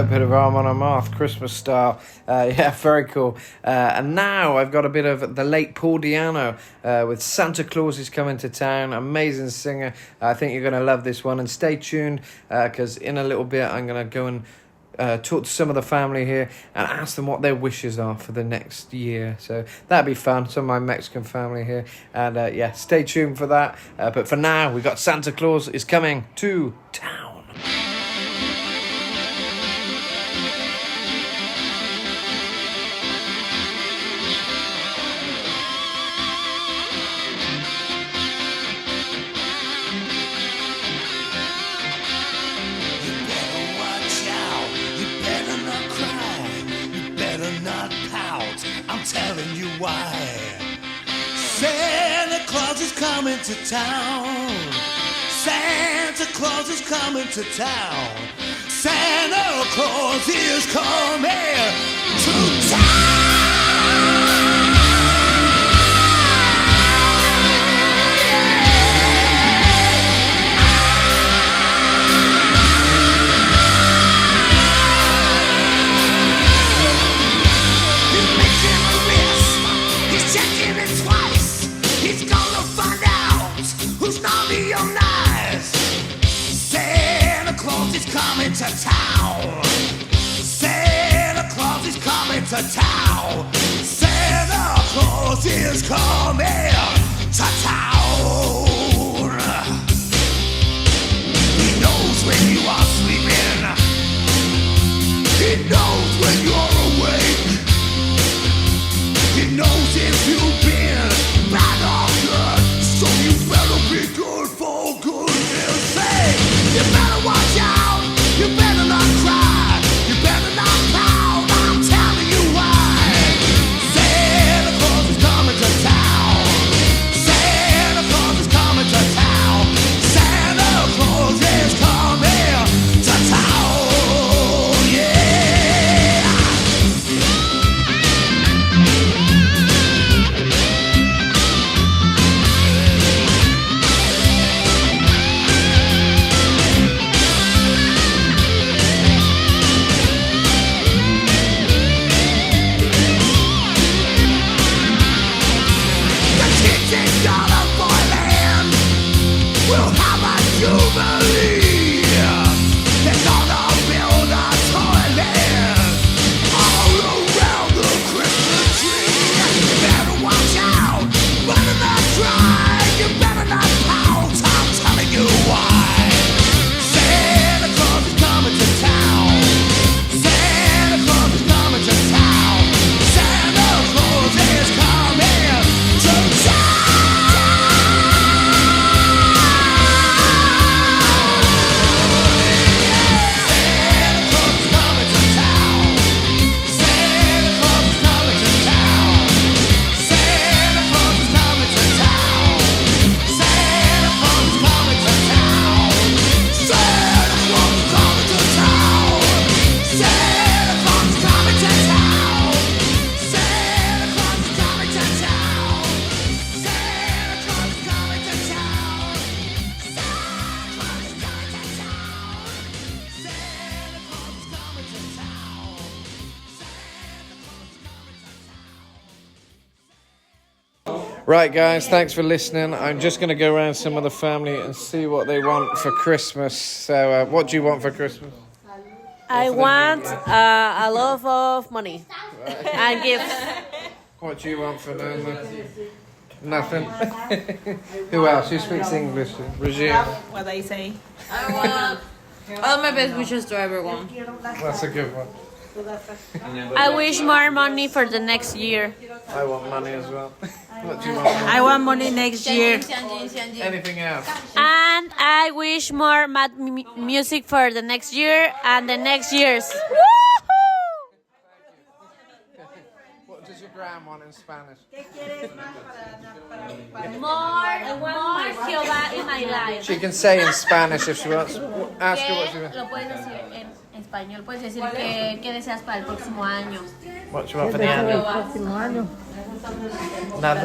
Bit of Amon and Amarth, Christmas style. Yeah, very cool. And now I've got a bit of the late Paul Di'Anno with Santa Claus is Coming to Town. Amazing singer. I think you're going to love this one. And stay tuned because in a little bit I'm going to go and talk to some of the family here and ask them what their wishes are for the next year. So that'd be fun. Some of my Mexican family here. And yeah, stay tuned for that. But for now, we've got Santa Claus is Coming to Town. Telling you why. Santa Claus is coming to town. Santa Claus is coming to town. Santa Claus is coming to town. be all nice. Santa Claus is coming to town. Santa Claus is coming to town. Santa Claus is coming to town. He knows when you are sleeping. He knows when you're awake. He knows if you've been bad or good. So you better be good for goodness sake. You better watch out. You better not cry. You better not pout. I'm telling you why. Santa Claus is coming to town. Santa Claus is coming to town. Santa Claus is coming to town. Yeah. The kids in Dollar Boyland will have a jubilee. They're gonna build a toilet all around the Christmas tree. You better watch out, better not cry, you better not pout. I'm telling you why. Santa Claus is coming to town. Santa Claus is coming to town. Santa Claus is coming to town. Right, guys, thanks for listening. I'm just going to go around some of the family and see what they want for Christmas. So, what do you want for Christmas? I want a lot of money and gifts. What do you want for Nothing. Who else? Who speaks English? Regina. What I say? I want all my best wishes to everyone. That's a good one. I wish more money for the next year. I want money as well. What do you want? I want money next year. Anything else? And I wish more music for the next year and the next years. What does your gran want in Spanish? More Jehová in my life. She can say in Spanish if she wants. Ask her what she wants. Lo puedes decir en español. Puedes decir qué deseas para el próximo año. What do you want for the año? Nada.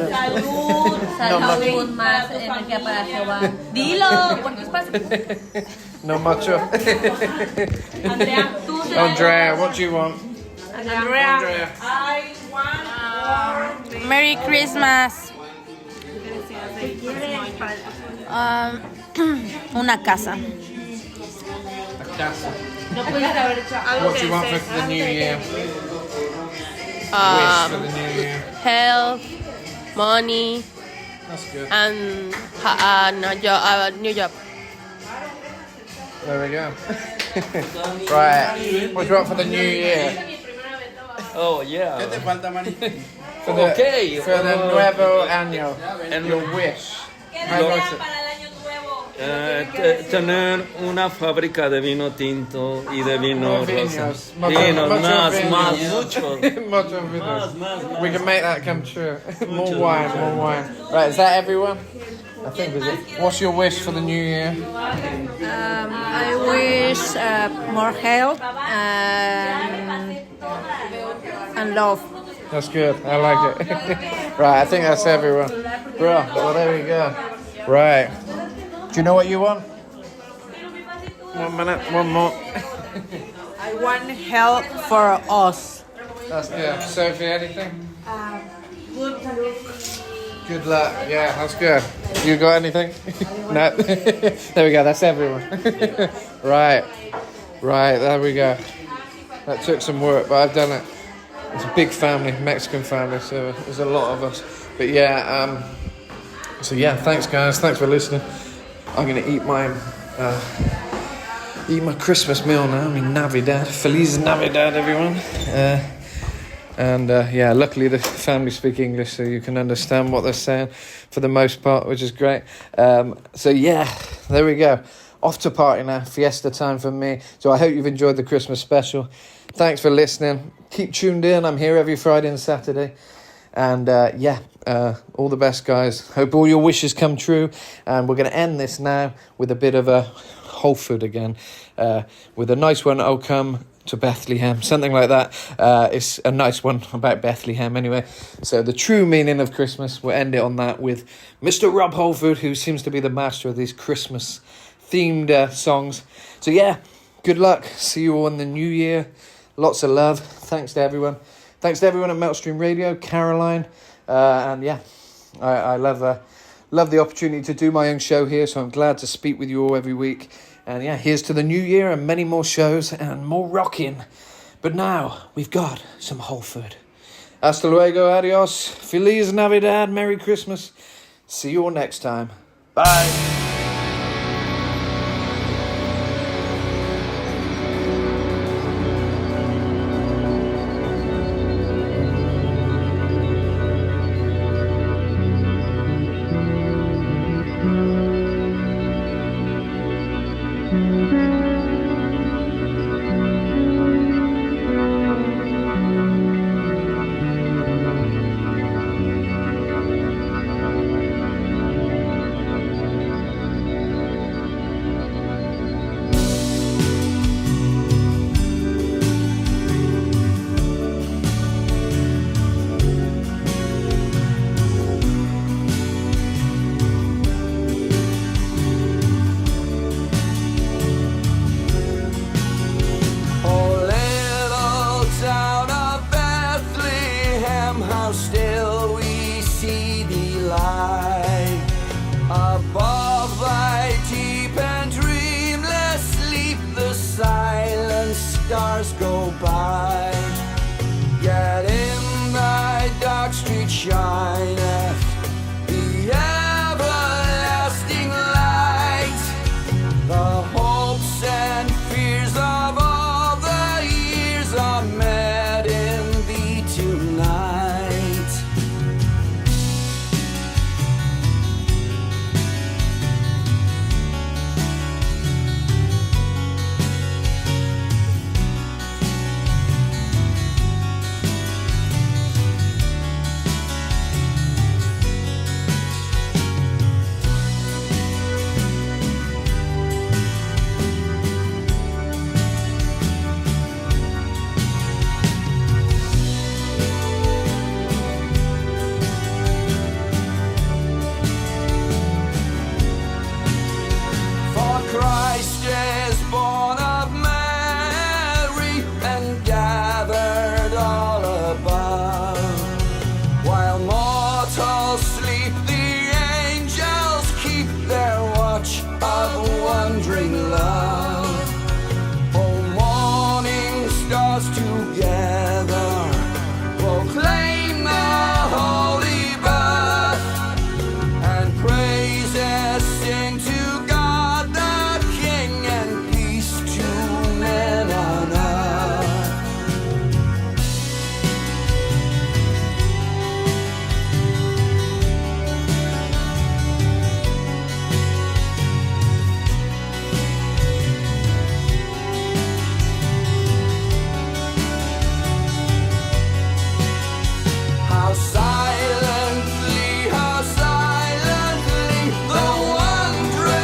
Salud, más energía para Jehová. Dilo, porque es para... No mucho. Andrea, tú Andrea, what do you want? Andrea. I want Merry Christmas. Una casa. A casa. What do you want for the new year? Wish for the new year. Health, money, That's good. and new job. There we go. Right. What do you want for the new year? Oh, yeah. For the Okay. for the nuevo año. And your wish. Tener una fábrica de vino tinto y de vino rosa. Vinos. Vinos, más, mucho. mucho. Vinos. Más. We can make that come true. More wine. Right, is that everyone? I think that's it. What's your wish for the new year? I wish more health and love. That's good. I like it. Right, I think that's everyone. Bro, well, there we go. Right. Do you know what you want? 1 minute, one more. I want help for us. That's good. Sophie, anything? Good luck. Yeah, that's good. You got anything? No. There we go. That's everyone. Right. There we go. That took some work, but I've done it. It's a big family, Mexican family, so there's a lot of us. But yeah, so yeah, thanks guys. Thanks for listening. I'm gonna eat my Christmas meal now. I mean, Navidad. Feliz Navidad, everyone. Yeah, luckily the family speak English, so you can understand what they're saying for the most part, which is great. So yeah, there we go. Off to party now. Fiesta time for me. So I hope you've enjoyed the Christmas special. Thanks for listening. Keep tuned in. I'm here every Friday and Saturday. And all the best, guys. Hope all your wishes come true. And we're going to end this now with a bit of a Halford again. With a nice one, "Oh Come to Bethlehem," something like that. It's a nice one about Bethlehem anyway. So the true meaning of Christmas, we'll end it on that with Mr. Rob Halford, who seems to be the master of these Christmas themed songs. So yeah, good luck. See you all in the new year. Lots of love. Thanks to everyone. Thanks to everyone at Meltstream Radio, Caroline. And yeah, I love the opportunity to do my own show here, so I'm glad to speak with you all every week. And yeah, here's to the new year and many more shows and more rocking. But now we've got some Halford. Hasta luego, adios, Feliz Navidad, Merry Christmas. See you all next time. Bye. Stars go by, yet in thy dark street shineth the everlasting light. The hopes and fears of all the years are met in thee tonight. Christ is born of Mary and gathered all above. While mortals sleep, the angels keep their watch of wondering love. Oh, morning stars together proclaim the holy birth, and praises sing to God the King, and peace to men on earth. How silently the wondrous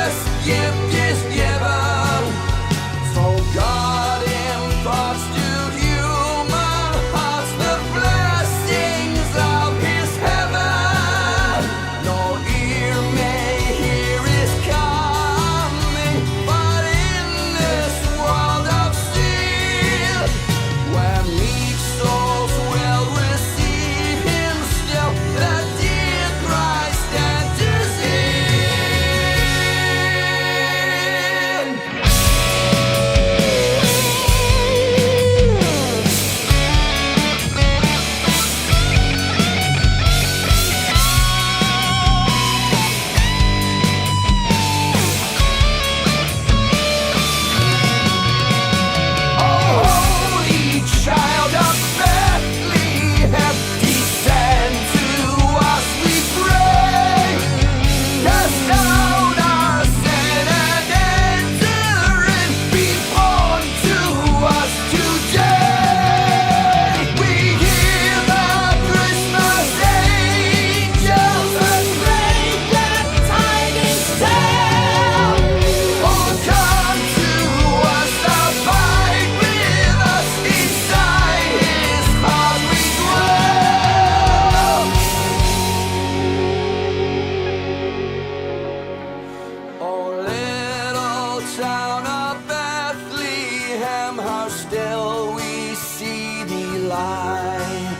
sound of Bethlehem, how still we see thee lie.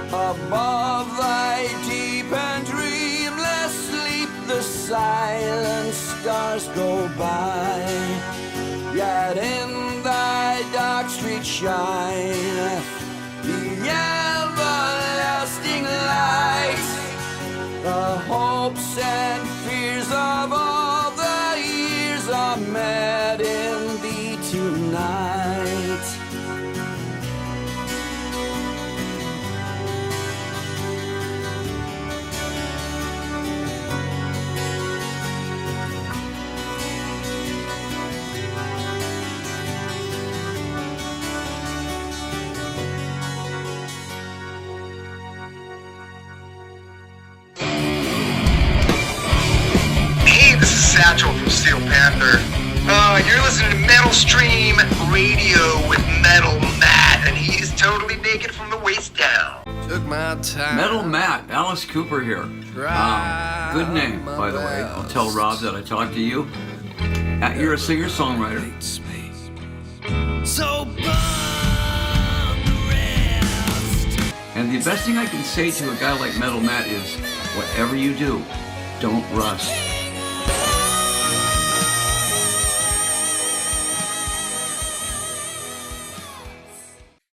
Above thy deep and dreamless sleep, the silent stars go by. Yet in thy dark street shine the everlasting light. The hopes and fears of all the years are met in thee tonight. Hey, this is Satchel from Steel Panther. You're listening to Metal Stream Radio with Metal Matt, and he's totally naked from the waist down. Took my time. Metal Matt, Alice Cooper here. Good name, by the way. I'll tell Rob that I talked to you. You're a singer-songwriter. So And the best thing I can say to a guy like Metal Matt is, whatever you do, don't rust.